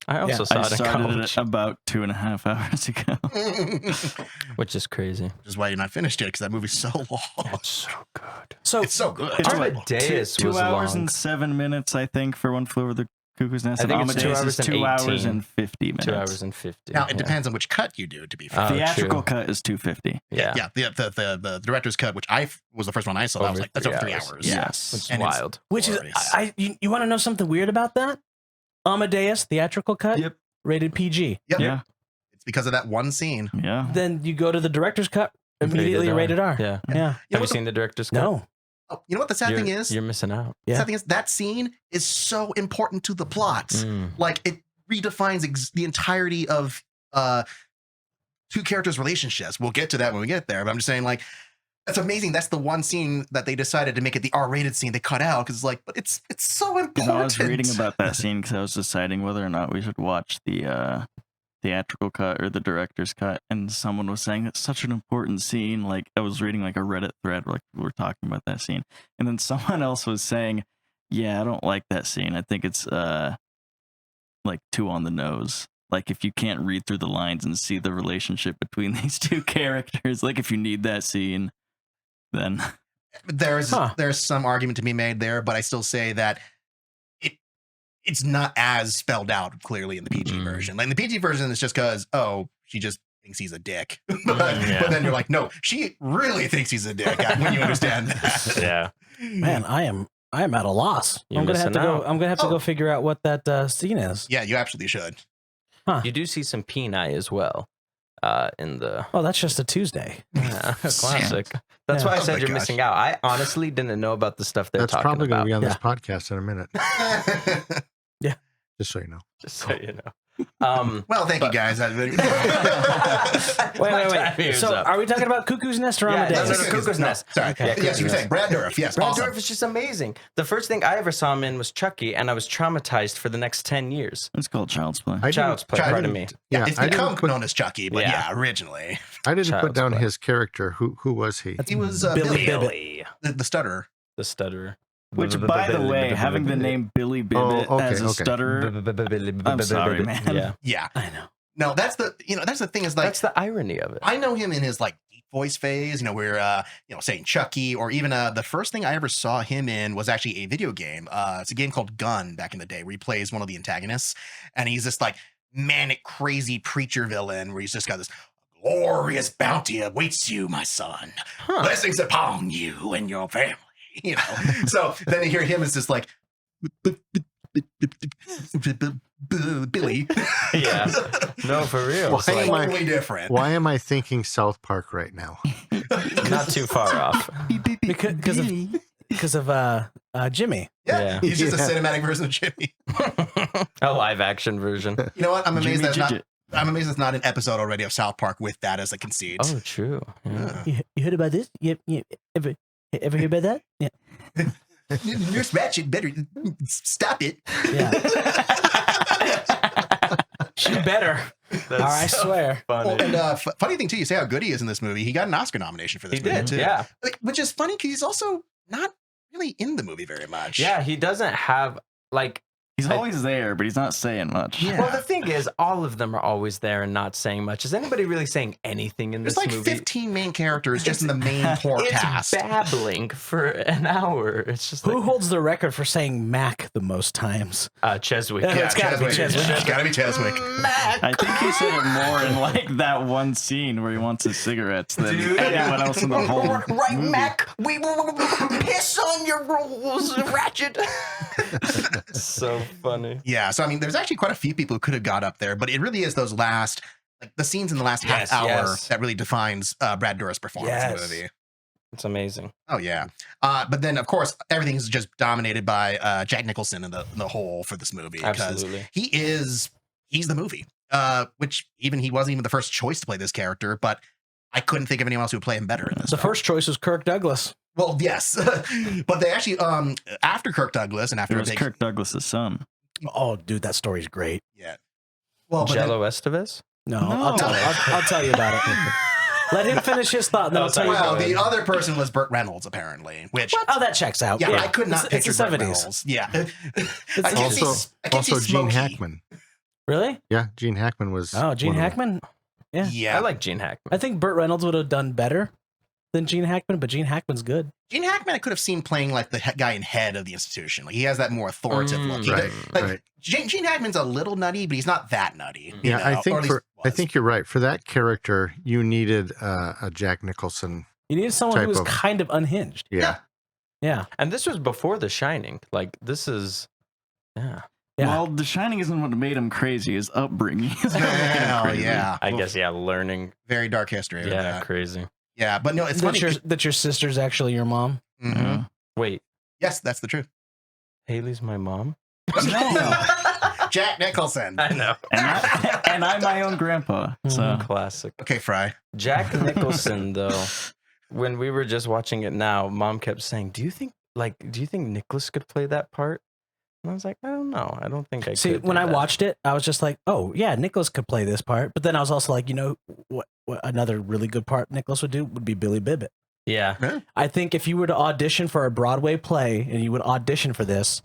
I also saw
I
it in
started
college,
it about 2.5 hours ago.
which is crazy.
Which is why you're not finished yet, because that movie's so long.
It's so good.
So
It's so good.
It's what,
Amadeus
two
was
hours
long.
and 7 minutes, I think, for One Flew Over the Cuckoo's Nest.
I think
and
it's 2
Amadeus
hours
is
and
2 hours
18.
and 50 minutes.
2 hours and 50.
Now it
yeah.
depends on which cut you do. To be fair.
Oh,
Theatrical
true.
cut is 250.
Yeah.
Yeah, the director's cut, which was the first one I saw. I was
Over
like, that's over 3
3 hours.
hours.
Yeah.
Yes.
Which is
And it's-
wild.
which is
Glorious.
you want to know something weird about that? Amadeus theatrical cut,
Yep.
rated PG.
Yep.
Yeah.
It's because of that one scene.
Yeah.
Then you go to the director's cut, immediately rated R.
Yeah.
Yeah.
Have you seen the director's cut?
No.
Oh, you know what the sad thing is?
You're missing out.
The sad thing is that scene is so important to the plot. Like it redefines the entirety of two characters' relationships. We'll get to that when we get there. But I'm just saying, like, that's amazing. That's the one scene that they decided to make it the R-rated scene they cut out because, like, but it's so important.
I was reading about that scene because I was deciding whether or not we should watch the theatrical cut or the director's cut, and someone was saying it's such an important scene. Like I was reading like a Reddit thread where like, we were talking about that scene, and then someone else was saying, "Yeah, I don't like that scene. I think it's like too on the nose. Like if you can't read through the lines and see the relationship between these two characters, like if you need that scene, then
there's some argument to be made there, but I still say that it's not as spelled out clearly in the PG version. Like in the PG version, it's just because, she just thinks he's a dick. But then you're like, no, she really thinks he's a dick when you understand that.
Yeah.
Man, I am at a loss.
You're
I'm gonna have to
missing
go. I'm gonna have to go figure out what that scene is.
Yeah, you absolutely should.
You do see some peni as well in the.
Oh, that's just a Tuesday.
Yeah, classic. That's why I said you're missing out. I honestly didn't know about the stuff they're
That's
talking
probably going
about.
to be on this podcast in a minute.
Yeah.
Just so you know.
Just so you know.
Well, thank you guys.
Wait. So, are we talking about Cuckoo's Nest or Amadeus?
No, Cuckoo's Nest.
Sorry.
Okay.
Yes, you were saying Brad Dourif. Yes,
Brad
awesome.
Dourif is just amazing. The first thing I ever saw him in was Chucky, and I was traumatized for the next 10 years.
it's called Child's Play.
Child's Play, pardon me.
Yeah, it's
I
become
didn't put-
known as Chucky, but yeah, originally
I didn't put
Child's
down
Play.
his character. Who was he?
he was
Billy
Billy, the stutterer.
The stutterer.
Which, by the way, having the name Billy Bibbit as a stutterer, I'm sorry, man.
Yeah,
I know.
no, that's the thing is like
That's the irony of it.
I know him in his like deep voice phase, where saying Chucky, or even the first thing I ever saw him in was actually a video game. It's a game called Gun back in the day where he plays one of the antagonists, and he's this like manic, crazy preacher villain where he's just got this glorious bounty awaits you, my son. Blessings upon you and your family. So then you hear him as just like Billy.
Yeah. No, for real.
Well,
It's like,
Totally different.
Why am I thinking South Park right now?
not too far off.
Because of Jimmy.
Yeah, he's just a cinematic version of Jimmy.
A live action version.
You know what? I'm amazed
Jimmy
that's
Jidget.
I'm amazed it's not an episode already of South Park with that as a conceit.
Oh, true. Yeah.
You heard about this? Yep. Ever hear about that? Yeah.
Nurse Ratched better stop it.
Yeah. She better.
That's
I swear.
funny.
Well, and funny thing too, you say how good he is in this movie. He got an Oscar nomination for this
He
movie
did,
too.
yeah.
Which is funny because he's also not really in the movie very much.
Yeah, he doesn't have like.
He's always there, but he's not saying much.
Yeah.
Well, the thing is, all of them are always there and not saying much. Is anybody really saying anything in
There's
this
like
movie?
15 main characters just in the main core
It's
cast.
babbling for an hour. It's just
Who
like,
holds the record for saying Mac the most times?
Cheswick.
Yeah, it's gotta be Cheswick.
It's gotta be Cheswick.
I think he said it more in like that one scene where he wants his cigarettes than
Dude,
anyone else in the whole
Right,
movie.
Mac. We will piss on your rolls, Ratched. So funny.
Yeah, so I mean, there's actually quite a few people who could have got up there, but it really is those last, like the scenes in the last half hour that really defines Brad Dourif's performance in the movie.
It's amazing.
Oh yeah, but then of course everything's just dominated by Jack Nicholson in the whole for this movie because
Absolutely.
he's the movie. Which even he wasn't even the first choice to play this character, but I couldn't think of anyone else who would play him better in this.
The
film.
first choice was Kirk Douglas.
Well, yes, but they actually after Kirk Douglas and after
It was
they,
Kirk Douglas's son.
Oh, dude, that story's great.
yeah, well, but
Jello Estevez?
No,
No.
I'll tell you about it. Let him finish his thought, and then I'll tell you
well,
about it.
the other person was Burt Reynolds apparently, which
Oh, that checks out.
yeah, I could not
It's
picture
the
Burt
70s.
Reynolds. Yeah,
It's
I can't see- I can't see
Also Gene
Smokey.
Hackman.
Really?
Yeah, Gene Hackman was.
Oh, Gene
one of them.
Hackman? Yeah.
Yeah,
I like Gene Hackman.
I think Burt Reynolds would have done better than Gene Hackman, but Gene Hackman's good.
Gene Hackman I could have seen playing like the guy in head of the institution. Like he has that more authoritative look. He
right,
like,
right.
Gene Hackman's a little nutty, but he's not that nutty. you
Yeah,
know,
I
or at
think
least
I
was.
think you're right. For that character, you needed a Jack Nicholson.
You needed someone who
Type
was
of-
kind of unhinged.
Yeah.
Yeah.
And this was before The Shining. Like, this is, yeah.
Yeah.
Well, The Shining isn't what made him crazy. His upbringing is what made him
Hell
crazy.
yeah,
I guess, yeah, learning.
very dark history.
Yeah, crazy.
yeah, but no, it's funny.
That your sister's actually your mom.
Mhm.
Yeah.
Wait,
Yes, that's the truth.
Haley's my mom?
Jack Nicholson.
I know.
And I'm my own grandpa. So
Classic.
Okay, Fry.
Jack Nicholson, though, when we were just watching it now, Mom kept saying, do you think Nicholas could play that part? And I was like, I don't know. I don't think I
See,
could.
when
do
I
that.
watched it, I was just like, oh, yeah, Nicholas could play this part. But then I was also like, you know, what another really good part Nicholas would do would be Billy Bibbit.
Yeah.
I think if you were to audition for a Broadway play and you would audition for this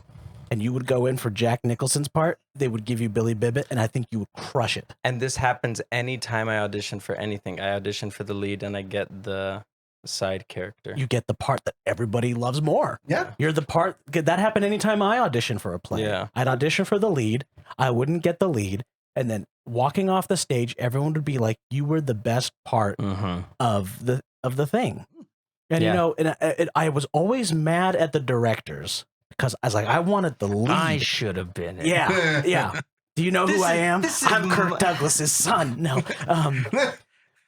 and you would go in for Jack Nicholson's part, they would give you Billy Bibbit, and I think you would crush it.
And this happens anytime I audition for anything. I audition for the lead and I get the side character.
You get the part that everybody loves more.
Yeah.
You're the part that happened anytime I audition for a play.
Yeah.
I'd audition for the lead. I wouldn't get the lead. And then walking off the stage, everyone would be like, you were the best part of the thing. And,
Yeah.
you know, and I was always mad at the directors because I was like, I wanted the lead.
I should have been it.
Yeah. Yeah. Do you know who I am? I'm Kirk Douglas's son. No.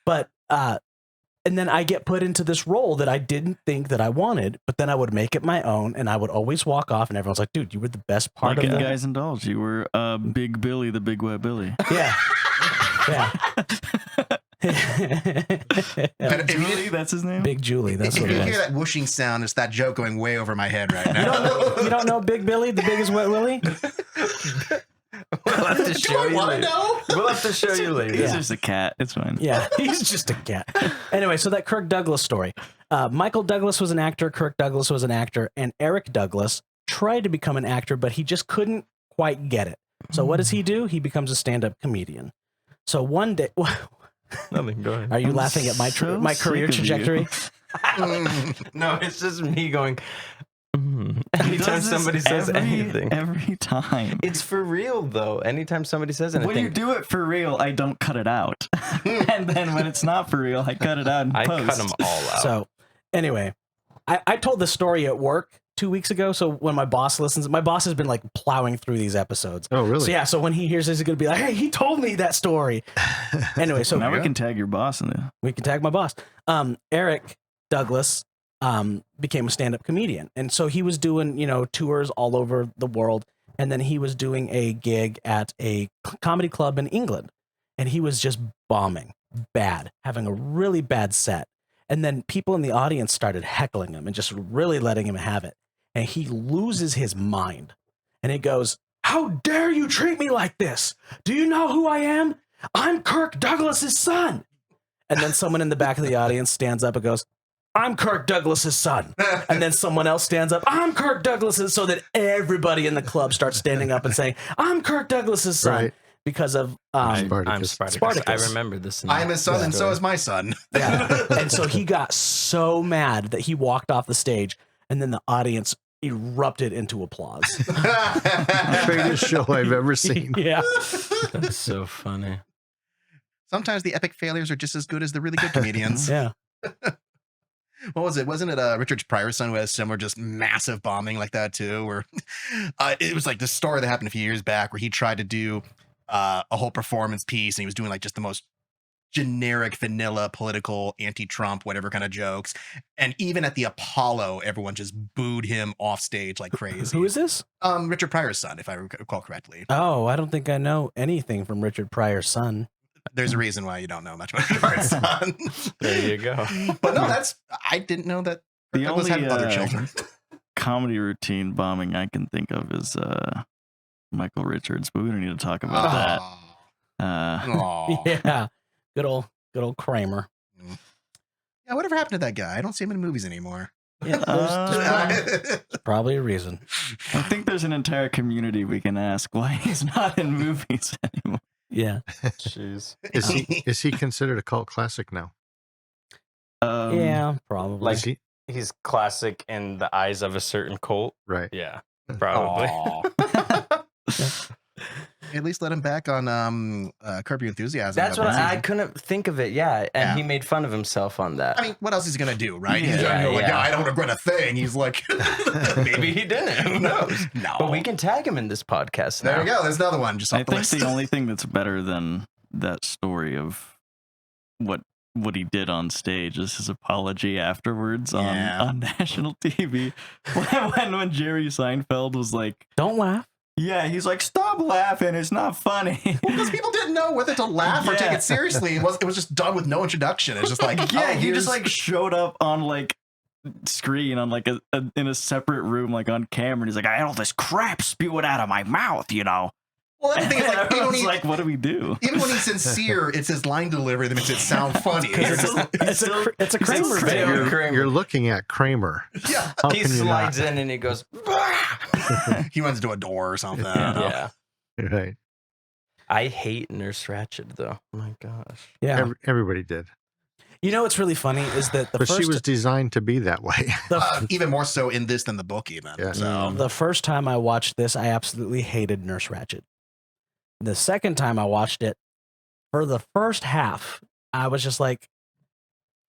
But, and then I get put into this role that I didn't think that I wanted, but then I would make it my own, and I would always walk off, and everyone's like, "Dude, you were the best part
like
of
in
the
Guys Indulge, you were Big Billy, the Big Wet Billy.
yeah, yeah."
And if you-
Julie, that's his name.
Big Julie, that's
if
what
you
it
hear
was.
that whooshing sound, it's that joke going way over my head right now.
You don't know Big Billy, the biggest wet Willie?
We'll have to show you later.
know?
We'll have to show you later.
He's
Yeah.
just a cat. It's fine.
Yeah, he's just a cat. Anyway, so that Kirk Douglas story. Michael Douglas was an actor, Kirk Douglas was an actor, and Eric Douglas tried to become an actor, but he just couldn't quite get it. So what does he do? He becomes a stand-up comedian. So one day,
Nothing. Go ahead.
are you
I'm
laughing at my
so
my
sick
career
of you.
trajectory?
No, it's just me going.
He
Anytime
does this
somebody says anything,
every time.
it's for real though. Anytime somebody says
When you
anything,
do it for real, I don't cut it out. And then when it's not for real, I cut it out and
I
post.
cut them all out.
So anyway, I told this story at work 2 weeks ago. So when my boss listens, my boss has been like plowing through these episodes.
Oh, really?
So yeah, so when he hears this, he's gonna be like, "Hey, he told me that story." Anyway, so
Now we can tag your boss in there.
we can tag my boss. Eric Douglas became a stand-up comedian, and so he was doing, you know, tours all over the world, and then he was doing a gig at a comedy club in England, and he was just bombing bad, having a really bad set, and then people in the audience started heckling him and just really letting him have it, and he loses his mind, and he goes, "How dare you treat me like this? Do you know who I am? I'm Kirk Douglas's son." And then someone in the back of the audience stands up and goes, "I'm Kirk Douglas's son." And then someone else stands up, "I'm Kirk Douglas's," so that everybody in the club starts standing up and saying, "I'm Kirk Douglas's son."
Right.
Because of
I'm
Spartacus.
Spartacus.
Spartacus.
I remember this.
I am his son, and so
story.
is my son.
yeah. And so he got so mad that he walked off the stage, and then the audience erupted into applause.
Greatest show I've ever seen.
Yeah.
That's so funny.
Sometimes the epic failures are just as good as the really good comedians.
Yeah.
What was it? Wasn't it Richard Pryor's son who has similar just massive bombing like that too? Where it was like this story that happened a few years back where he tried to do a whole performance piece and he was doing like just the most generic vanilla political anti-Trump whatever kind of jokes, and even at the Apollo everyone just booed him off stage like crazy.
Who is this?
Richard Pryor's son, if I recall correctly.
Oh, I don't think I know anything from Richard Pryor's son.
There's a reason why you don't know much about Richard Pryor's son.
There you go.
But no, I didn't know that
The
Douglas
only
had other children.
comedy routine bombing I can think of is Michael Richards, but we don't need to talk about that.
Aw.
Yeah. Good old Kramer.
Yeah, whatever happened to that guy? I don't see him in movies anymore.
Yeah, there's probably a reason.
I think there's an entire community we can ask why he's not in movies anymore.
Yeah.
Jeez.
Is he considered a cult classic now?
Yeah, probably.
Like-
Is he?
He's classic in the eyes of a certain cult.
Right.
Yeah, probably.
Aw. At least let him back on Curb Your Enthusiasm.
That's what I couldn't think of it. Yeah, and
Yeah.
he made fun of himself on that.
I mean, what else is he gonna do, right? He's
Yeah,
gonna go like,
yeah.
"Yeah, I don't regret a thing." He's like,
Maybe he didn't. Who knows?
No,
But we can tag him in this podcast now.
There we go. There's another one. Just
I
off the
think
list.
the only thing that's better than that story of what what he did on stage is his apology afterwards on national TV when Jerry Seinfeld was like,
Don't laugh.
yeah, he's like, stop laughing, it's not funny.
Because people didn't know whether to laugh or take it seriously. It was just done with no introduction. It's just like,
Yeah,
oh,
he just
here's-
like showed up on like screen on like in a separate room, like on camera, and he's like, I had all this crap spewing out of my mouth, you know.
Well, that's the thing is, like, even when
Everyone's
he-
like, what do we do?
even when he's sincere, it's his line delivery that makes it sound funny. You're just-
It's a Kramer
still-
video.
You're, you're looking at Kramer.
yeah,
How
He
can you not?
slides in and he goes,
he runs into a door or something.
yeah.
Right.
I hate Nurse Ratched though. Oh my gosh.
Yeah.
Everybody did.
You know what's really funny is that the
But
first
she was designed to be that way.
Even more so in this than the book, even.
Yeah.
So
the first time I watched this, I absolutely hated Nurse Ratched. The second time I watched it, for the first half, I was just like,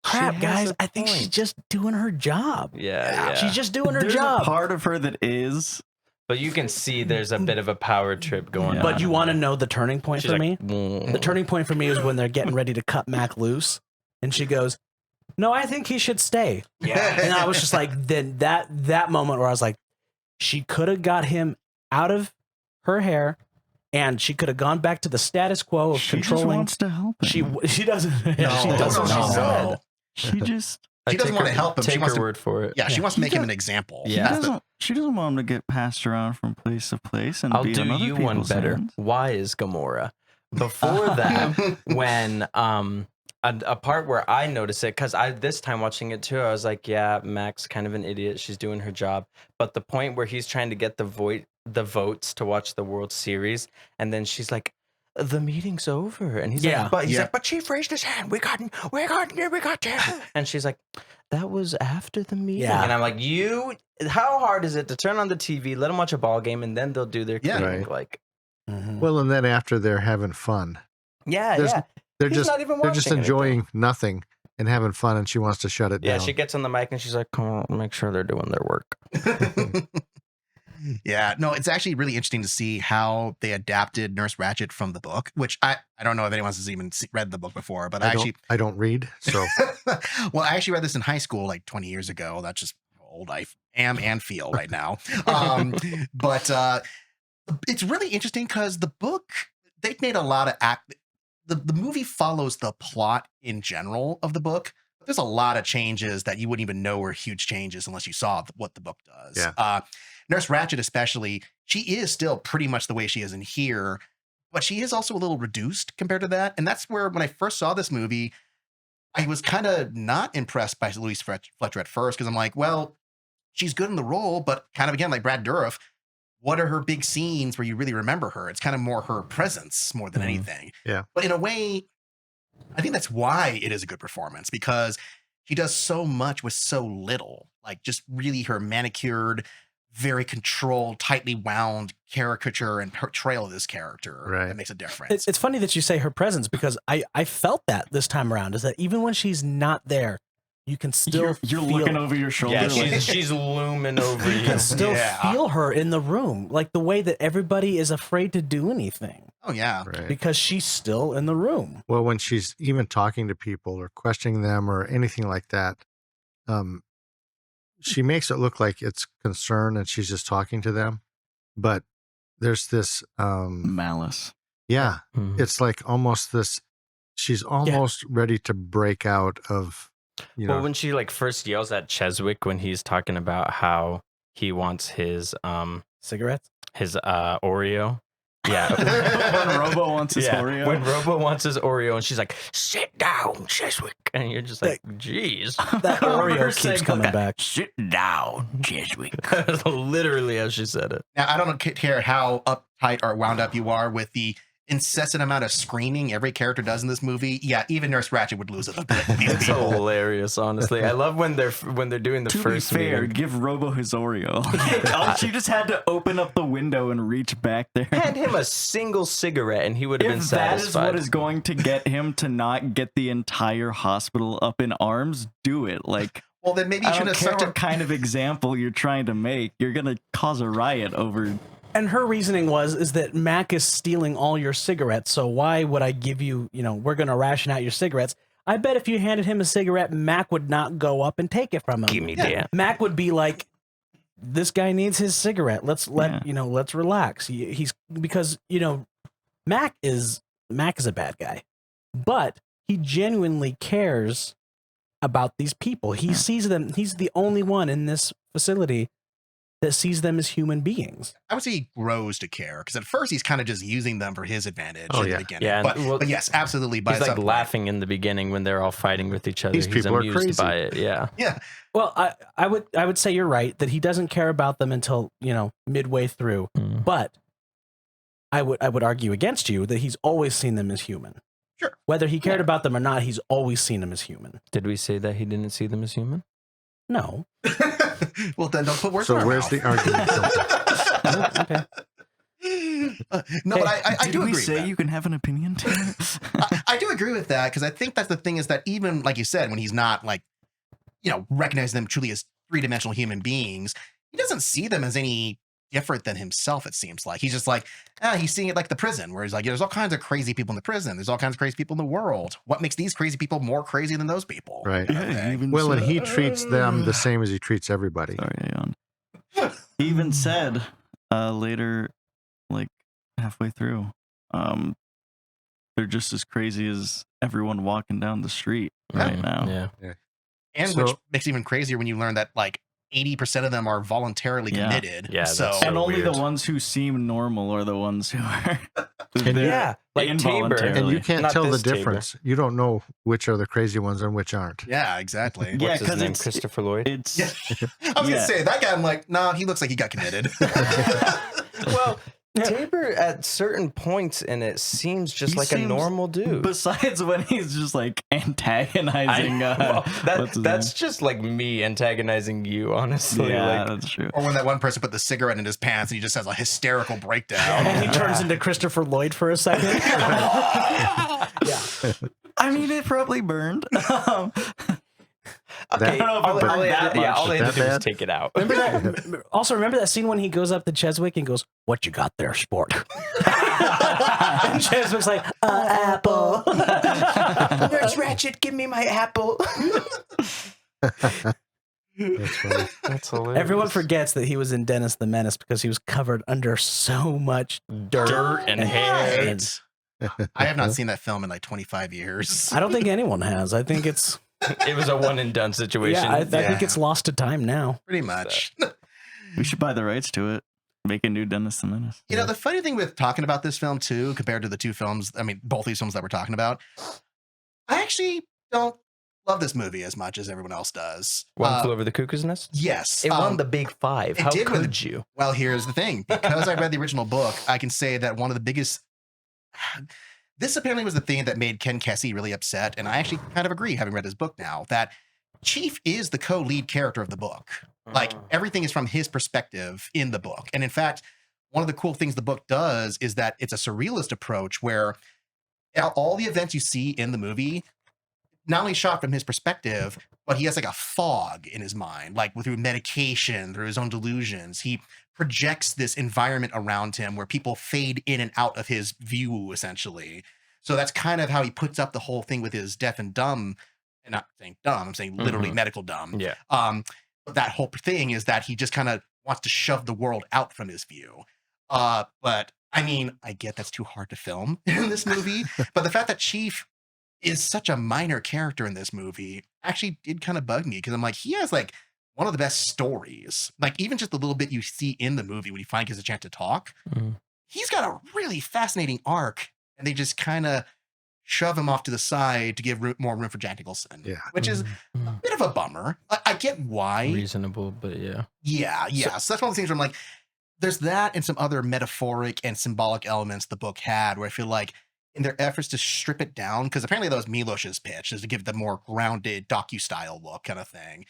crap,
She has
guys,
a
I think she's
point.
just doing her job.
Yeah.
She's just doing her
There's
job.
a part of her that is.
But you can see there's a bit of a power trip going on.
But you want to know the turning point
She's
for
like,
me?
"Mm."
The turning point for me is when they're getting ready to cut Mac loose, and she goes, "No, I think he should stay." And I was just like, then that moment where I was like, she could have got him out of her hair, and she could have gone back to the status quo of
She just
controlling.
wants to help him.
She doesn't.
No,
she doesn't.
no,
know.
she said.
She just
She doesn't
take
want
her-
to help him. She
Take
wants
her
to-
word for it.
Yeah, she wants to
He
make him
does-
an example.
Yeah.
she doesn't want him to get passed around from place to place and
I'll
be
do
in other
you one
people's
better.
hands.
Why is Gamora? Before that, when a part where I noticed it, because I this time watching it too, I was like, yeah, Mac's kind of an idiot. She's doing her job. But the point where he's trying to get the votes to watch the World Series, and then she's like, the meeting's over, and he's
Yeah.
like, but Chief raised his hand. We got 10. And she's like, that was after the meeting.
Yeah.
And I'm like, how hard is it to turn on the TV, let them watch a ball game, and then they'll do their
Yeah.
cleaning?
Right.
Like,
Mhm.
Well, and then after they're having fun,
yeah,
There's-
yeah.
they're
He's
just
not even
they're just
watching anything.
enjoying nothing and having fun, and she wants to shut it
Yeah,
down.
she gets on the mic and she's like, come on, make sure they're doing their work.
Yeah, no, it's actually really interesting to see how they adapted Nurse Ratched from the book, which I don't know if anyone has even read the book before, but
I don't read, so
well, I actually read this in high school like 20 years ago. That's just how old I am and feel right now. But it's really interesting because the book, they've made a lot of the movie follows the plot in general of the book. But there's a lot of changes that you wouldn't even know were huge changes unless you saw what the book does.
Yeah.
Nurse Ratched especially, she is still pretty much the way she is in here, but she is also a little reduced compared to that. And that's where when I first saw this movie, I was kind of not impressed by Louise Fletcher at first because I'm like, well, she's good in the role, but kind of again like Brad Dourif, what are her big scenes where you really remember her? It's kind of more her presence more than anything.
Yeah.
But in a way, I think that's why it is a good performance because she does so much with so little. Like just really her manicured, very controlled, tightly wound caricature and portrayal of this character
Right.
that makes a difference.
It's funny that you say her presence because I felt that this time around is that even when she's not there, you can still
You're
feel,
looking over your shoulder.
Yeah,
like,
she's looming over
you
you.
can still
Yeah.
feel her in the room, like the way that everybody is afraid to do anything
Oh yeah.
right.
because she's still in the room.
Well, when she's even talking to people or questioning them or anything like that, she makes it look like it's concern and she's just talking to them. But there's this,
malice.
yeah,
Mhm.
it's like almost this, she's almost ready to break out of, you know,
Well, when she like first yells at Cheswick when he's talking about how he wants his
Cigarettes?
Oreo. Yeah.
When Robo wants his Oreo.
When Robo wants his Oreo and she's like, sit down, Cheswick. And you're just like, geez.
That
I remember
Oreo
saying
keeps coming
that.
back.
Sit down, Cheswick. That's literally as she said it.
Now, I don't care how uptight or wound up you are with the incessant amount of screaming every character does in this movie. Yeah, even Nurse Ratched would lose it a bit.
It's hilarious, honestly. I love when they're doing the
To be
first
fair,
meeting.
give Robo his Oreo. She just had to open up the window and reach back there.
Hand him a single cigarette and he would have been
If that is
satisfied.
what is going to get him to not get the entire hospital up in arms, do it. Like,
Well, then maybe you
I
should
don't
have
care
started.
what kind of example you're trying to make. You're going to cause a riot over...
And her reasoning is that Mac is stealing all your cigarettes. So why would I give you, we're going to ration out your cigarettes. I bet if you handed him a cigarette, Mac would not go up and take it from him.
Give me that.
Mac would be like, this guy needs his cigarette. Let's relax. He's because Mac is a bad guy, but he genuinely cares about these people. He sees them. He's the only one in this facility that sees them as human beings.
I would say he grows to care because at first he's kind of just using them for his advantage in the beginning.
Yeah,
but yes, absolutely.
He's like laughing in the beginning when they're all fighting with each other.
These
He's
people are
amused
crazy.
by it. Yeah.
Yeah.
Well, I would say you're right that he doesn't care about them until midway through.
Mm.
But I would argue against you that he's always seen them as human.
Sure.
Whether he cared about them or not, he's always seen them as human.
Did we say that he didn't see them as human?
No.
Well, then don't put words
So
in our
where's
mouth.
the argument?
Okay.
No, but I do
Did we
agree with
say
that.
you can have an opinion, Tanner?
I do agree with that because I think that's the thing is that even like you said, when he's not like, recognizing them truly as three-dimensional human beings, he doesn't see them as any different than himself. It seems like he's just like, he's seeing it like the prison, where he's like, there's all kinds of crazy people in the prison. There's all kinds of crazy people in the world. What makes these crazy people more crazy than those people?
Right.
Okay.
Even
Well, and
said-
he treats them the same as he treats everybody.
Sorry, I yawned. He even said later, like halfway through, they're just as crazy as everyone walking down the street right now.
Yeah.
And
So-
which makes it even crazier when you learn that like 80% of them are voluntarily
Yeah.
committed.
Yeah,
So,
that's so
And only
weird.
the ones who seem normal are the ones who are.
And
they're
like
involuntarily.
Tabor.
And you can't
Not
tell the
this Tabor.
difference. You don't know which are the crazy ones and which aren't.
yeah, exactly.
Yeah,
What's his
'cause
name?
it's-
Christopher Lloyd.
It's
Yeah. I was
Yeah.
gonna say that guy. I'm like, nah, he looks like he got committed.
Well, Tabor at certain points in it seems just
He
like a
seems-
normal dude.
besides when he's just like antagonizing. What's his
that's just like me antagonizing you, honestly.
yeah,
Like,
that's true.
Or when that one person put the cigarette in his pants and he just has a hysterical breakdown.
And he turns into Christopher Lloyd for a second. Yeah.
I mean, it probably burned.
okay,
I don't know if it
all
burned
they had
that much.
all they had to do
That
was
bad?
take it out.
Remember that scene when he goes up to Cheswick and goes, "What you got there, sport?" And Cheswick's like, "Apple." Nurse Ratched, give me my apple.
That's funny.
That's hilarious.
Everyone forgets that he was in Dennis the Menace because he was covered under so much dirt,
and hair.
Right. I have not seen that film in like 25 years.
I don't think anyone has. I think it's
It was a one and done situation.
I think it's lost to time now.
Pretty much.
We should buy the rights to it. Make a new Dennis the Menace.
You know, the funny thing with talking about this film too, compared to the two films, I mean, both these films that we're talking about, I actually don't love this movie as much as everyone else does.
One Flew Over the Cuckoo's Nest.
Yes.
It won the Big Five.
it
How
did win the-
could you?
Well, here's the thing. Because I read the original book, I can say that one of the biggest. This apparently was the thing that made Ken Kesey really upset. And I actually kind of agree, having read his book now, that Chief is the co-lead character of the book. Like everything is from his perspective in the book. And in fact, one of the cool things the book does is that it's a surrealist approach where all the events you see in the movie, not only shot from his perspective, but he has like a fog in his mind, like through medication, through his own delusions. He projects this environment around him where people fade in and out of his view, essentially. So that's kind of how he puts up the whole thing with his deaf and dumb, and not saying dumb, I'm saying literally medical dumb.
Yeah.
But that whole thing is that he just kind of wants to shove the world out from his view. But I mean, I get that's too hard to film in this movie, but the fact that Chief is such a minor character in this movie actually did kind of bug me because I'm like, he has like one of the best stories. Like even just the little bit you see in the movie when he finally gets a chance to talk, he's got a really fascinating arc, and they just kind of shove him off to the side to give more room for Jack Nicholson.
Yeah.
Which is a bit of a bummer. I get why.
Reasonable, but yeah.
Yeah. So that's one of the things where I'm like, there's that and some other metaphoric and symbolic elements the book had where I feel like in their efforts to strip it down, because apparently that was Milos's pitch, is to give it the more grounded docu-style look kind of thing.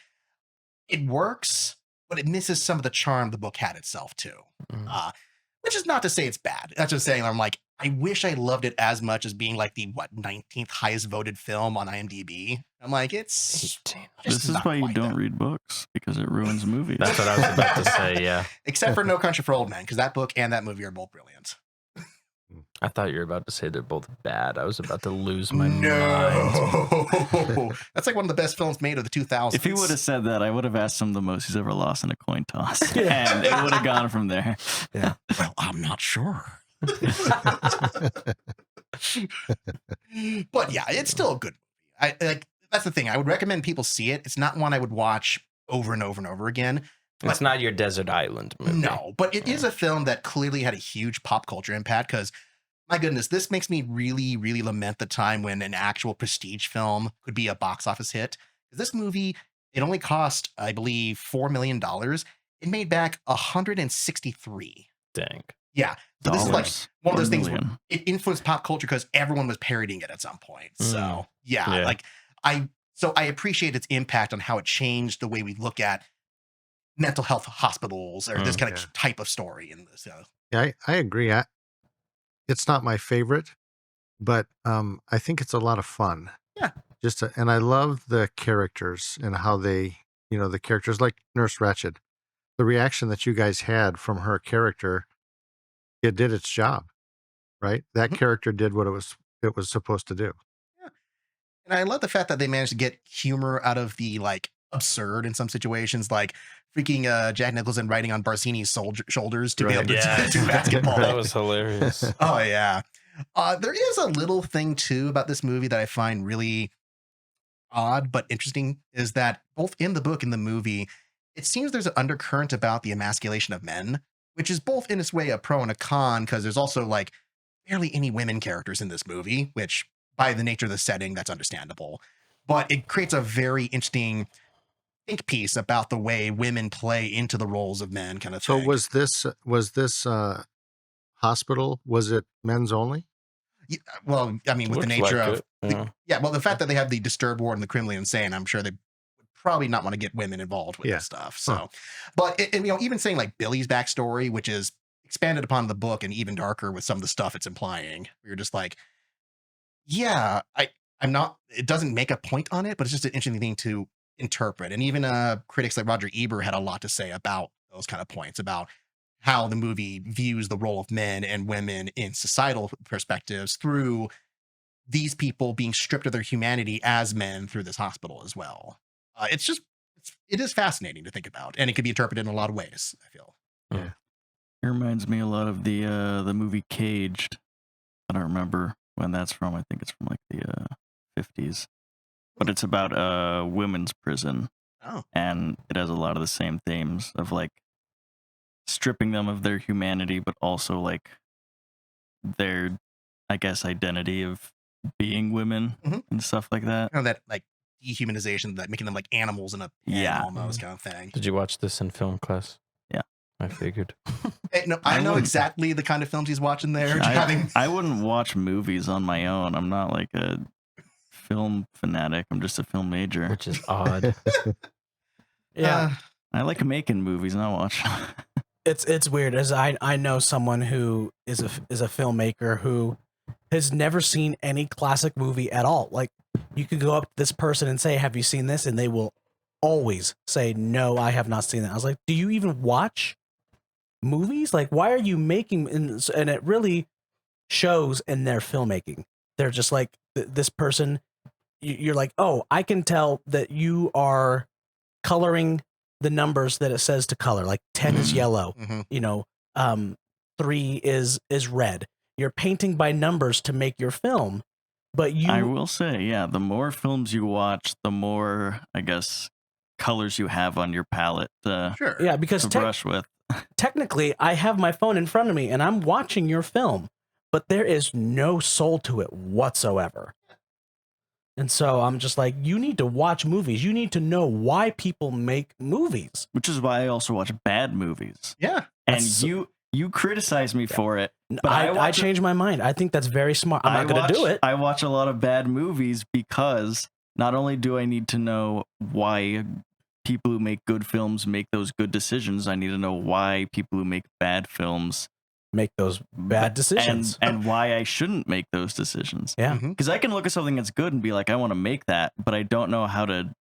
It works, but it misses some of the charm the book had itself too. Which is not to say it's bad. That's just saying I'm like, I wish I loved it as much as being like the 19th highest voted film on IMDb. I'm like, it's
18.
This
just
is
not
why you
quite
don't
there.
read books, because it ruins movies.
That's what I was about to say. Yeah.
Except for No Country for Old Men, because that book and that movie are both brilliant.
I thought you were about to say they're both bad. I was about to lose my mind.
No, that's like one of the best films made of the 2000s.
If he would have said that, I would have asked him the most he's ever lost in a coin toss, and it would have gone from there.
Yeah.
Well, I'm not sure. But yeah, it's still a good movie. I like that's the thing. I would recommend people see it. It's not one I would watch over and over and over again.
It's not your desert island movie.
No, but it is a film that clearly had a huge pop culture impact because, my goodness, this makes me really, really lament the time when an actual prestige film could be a box office hit. This movie, it only cost, I believe, $4 million. It made back 163.
Dang.
Yeah. So this is like one of those things where
$1
it influenced pop culture because everyone was parodying it at some point. So yeah,
Yeah.
like I appreciate its impact on how it changed the way we look at mental health hospitals or this kind of type of story in this.
Yeah, I agree. It's not my favorite, but I think it's a lot of fun.
Yeah.
And I love the characters and how they, the characters like Nurse Ratched, the reaction that you guys had from her character, it did its job, right? That character did what it was supposed to do.
Yeah. And I love the fact that they managed to get humor out of the like absurd in some situations, like freaking Jack Nicholson riding on Barsini's shoulders to be able to do basketball.
That was hilarious.
Oh yeah. There is a little thing too about this movie that I find really odd but interesting is that both in the book and the movie, it seems there's an undercurrent about the emasculation of men, which is both in its way a pro and a con because there's also like barely any women characters in this movie, which by the nature of the setting, that's understandable. But it creates a very interesting think piece about the way women play into the roles of men kind of thing.
So was this hospital, was it men's only?
Yeah, well, I mean, with the
Looks
nature
like
of
it, yeah.
well, the fact that they have the disturbed ward and the criminally insane, I'm sure they would probably not want to get women involved with this stuff. So, but even saying like Billy's backstory, which is expanded upon in the book and even darker with some of the stuff it's implying, you're just like, yeah, I'm not. It doesn't make a point on it, but it's just an interesting thing to interpret. And even critics like Roger Ebert had a lot to say about those kind of points about how the movie views the role of men and women in societal perspectives through these people being stripped of their humanity as men through this hospital as well. It is fascinating to think about, and it can be interpreted in a lot of ways, I feel.
Yeah.
It reminds me a lot of the movie Caged. I don't remember when that's from. I think it's from like the 50s. But it's about a women's prison.
Oh.
And it has a lot of the same themes of like stripping them of their humanity, but also like their, I guess, identity of being women and stuff like that.
That like dehumanization, that making them like animals in a pen almost kind of thing.
Did you watch this in film class?
Yeah.
I figured.
Hey, no, I know exactly the kind of films he's watching there.
I wouldn't watch movies on my own. I'm not like a film fanatic. I'm just a film major.
Which is odd.
Yeah.
I like making movies, not watching.
It's weird, as I know someone who is a filmmaker who has never seen any classic movie at all. Like, you could go up to this person and say, "Have you seen this?" and they will always say, "No, I have not seen that." I was like, "Do you even watch movies? Like, why are you making?" And it really shows in their filmmaking. They're just like, this person. You're like, "Oh, I can tell that you are coloring the numbers that it says to color. Like 10 is yellow, 3 is red. You're painting by numbers to make your film, but
I will say, yeah, the more films you watch, the more, I guess, colors you have on your palette
Sure.
Yeah, because
to brush with.
technically I have my phone in front of me and I'm watching your film, but there is no soul to it whatsoever. And so I'm just like, you need to watch movies. You need to know why people make movies.
Which is why I also watch bad movies.
Yeah.
And you criticize me for it. But
I changed my mind. I think that's very smart. I'm not going to do it.
I watch a lot of bad movies because not only do I need to know why people who make good films make those good decisions, I need to know why people who make bad films
make those bad decisions.
And why I shouldn't make those decisions.
Yeah.
Because I can look at something that's good and be like, I want to make that, but I don't know how to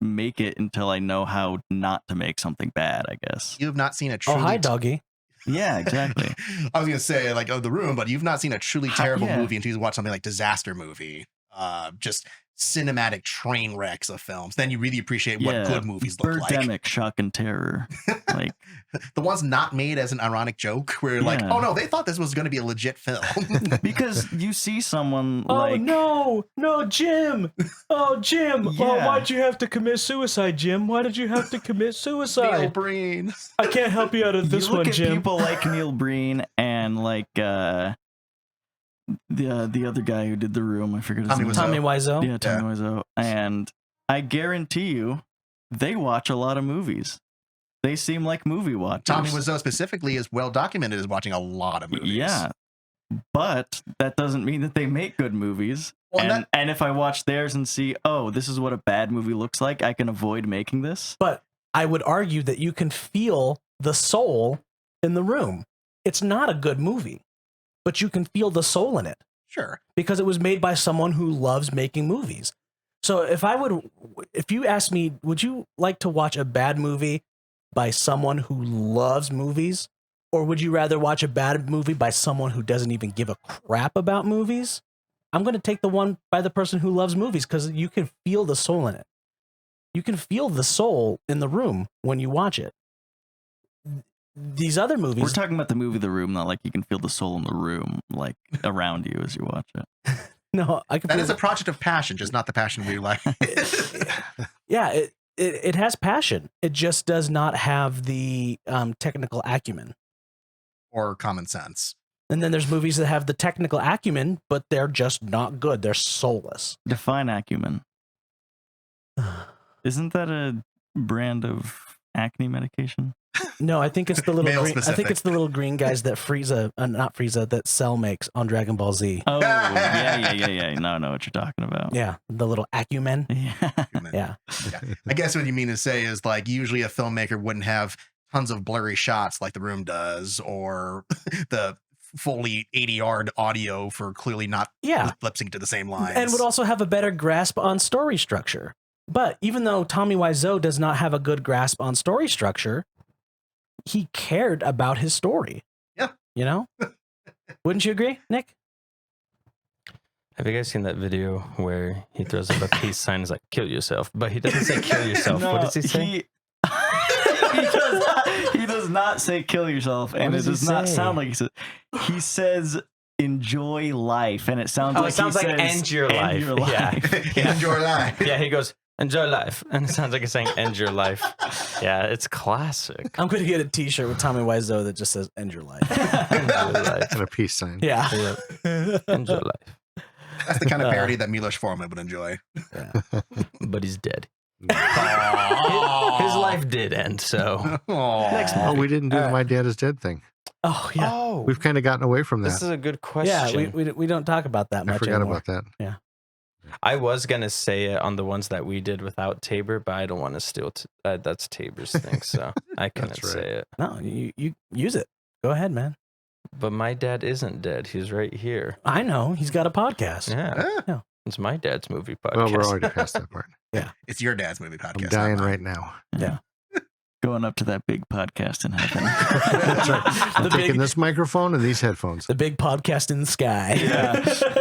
make it until I know how not to make something bad, I guess.
You have not seen a truly...
Oh, hi, doggy.
Yeah, exactly.
I was gonna say like The Room, but you've not seen a truly terrible movie until you watch something like Disaster Movie. Just cinematic train wrecks of films. Then you really appreciate what good movies look like.
Birdemic, Shock and Terror. Like
the ones not made as an ironic joke, where you're like, oh no, they thought this was going to be a legit film.
Because you see someone
oh no, Jim. Oh, Jim.
Yeah.
Oh, why'd you have to commit suicide, Jim? Why did you have to commit
Neil
suicide?
Breen.
I can't help you out of this
you look
one,
at
Jim.
people like Neil Breen and like the other guy who did The Room. I forget his name.
Tommy Wiseau.
Yeah, Tommy Wiseau. And I guarantee you, they watch a lot of movies. They seem like movie watchers.
Tommy Wiseau specifically is well documented as watching a lot of movies.
Yeah, but that doesn't mean that they make good movies.
Well,
and if I watch theirs and see, oh, this is what a bad movie looks like, I can avoid making this.
But I would argue that you can feel the soul in The Room. It's not a good movie, but you can feel the soul in it.
Sure.
Because it was made by someone who loves making movies. So if you asked me, would you like to watch a bad movie by someone who loves movies? Or would you rather watch a bad movie by someone who doesn't even give a crap about movies? I'm going to take the one by the person who loves movies because you can feel the soul in it. You can feel the soul in The Room when you watch it. These other movies...
We're talking about the movie The Room, not like you can feel the soul in the room, like around you as you watch it.
No, I can.
That is a project of passion, just not the passion we like.
Yeah, it has passion. It just does not have the technical acumen
or common sense.
And then there's movies that have the technical acumen, but they're just not good. They're soulless.
Define acumen. Isn't that a brand of acne medication?
No, I think it's the little.
Male
Green, I think it's the little green guys that not Frieza, that Cell makes on Dragon Ball Z.
Oh, yeah. No, I know what you're talking about.
Yeah, the little acumen.
Yeah.
I guess what you mean to say is like usually a filmmaker wouldn't have tons of blurry shots like The Room does, or the fully 80-yard audio for clearly not lip syncing to the same lines,
and would also have a better grasp on story structure. But even though Tommy Wiseau does not have a good grasp on story structure, he cared about his story.
Yeah.
You know? Wouldn't you agree, Nick?
Have you guys seen that video where he throws up a peace sign and is like, kill yourself? But he doesn't say kill yourself.
No,
what does he say?
He does not say kill yourself, and it does not sound like he says. He says enjoy life, and it sounds like
it sounds
he
like
says,
end your life.
Yeah. Enjoy life.
Yeah, he goes, enjoy life. And it sounds like he's saying end your life. Yeah, it's classic.
I'm going to get a t-shirt with Tommy Wiseau that just says end your life.
End your life.
And a peace sign.
Yeah.
End your life.
That's the kind of parody that Milos Forman would enjoy.
Yeah.
But he's dead. His life did end, so.
Next
Oh, we didn't do the My Dad Is Dead thing.
Oh, yeah.
Oh,
We've kind of gotten away from that.
this is a good question.
Yeah, we don't talk about that much
I forgot
anymore.
about that.
Yeah.
I was going to say it on the ones that we did without Tabor, but I don't want to steal. That's Tabor's thing, so I couldn't
right.
say it.
No, you use it. Go ahead, man.
But my dad isn't dead. He's right here.
I know. He's got a podcast.
Yeah. It's my dad's movie podcast.
Well, we're already past that part.
It's your dad's movie podcast.
I'm dying
not mine.
right now.
Yeah.
Going up to that big podcast in heaven.
That's right. I'm
The
taking
big-
this microphone and these headphones.
The big podcast in the sky.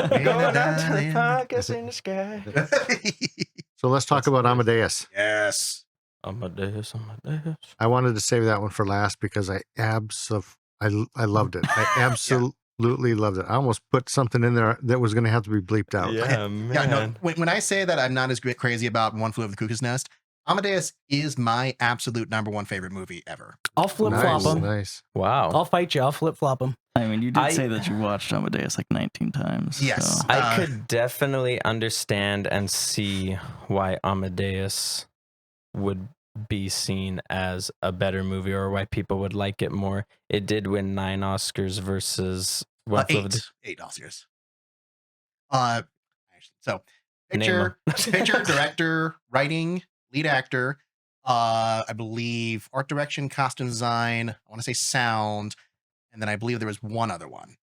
Going out to the podcast in the sky.
So let's talk about Amadeus.
Yes.
Amadeus.
I wanted to save that one for last because I loved it. I absolutely loved it. I almost put something in there that was going to have to be bleeped out.
Yeah, man.
Yeah, no, when I say that I'm not as crazy about One Flew Over the Cuckoo's Nest, Amadeus is my absolute #1 favorite movie ever.
I'll flip-flop
Nice,
him.
nice.
Wow.
I'll fight you. I'll flip-flop him.
I mean, you did say that you watched Amadeus like 19 times.
Yes.
So.
I could definitely understand and see why Amadeus would be seen as a better movie, or why people would like it more. It did win 9 Oscars versus
eight Oscars. So
Name
picture, director, writing, lead actor, I believe art direction, costume design, I want to say sound, and then I believe there was one other one.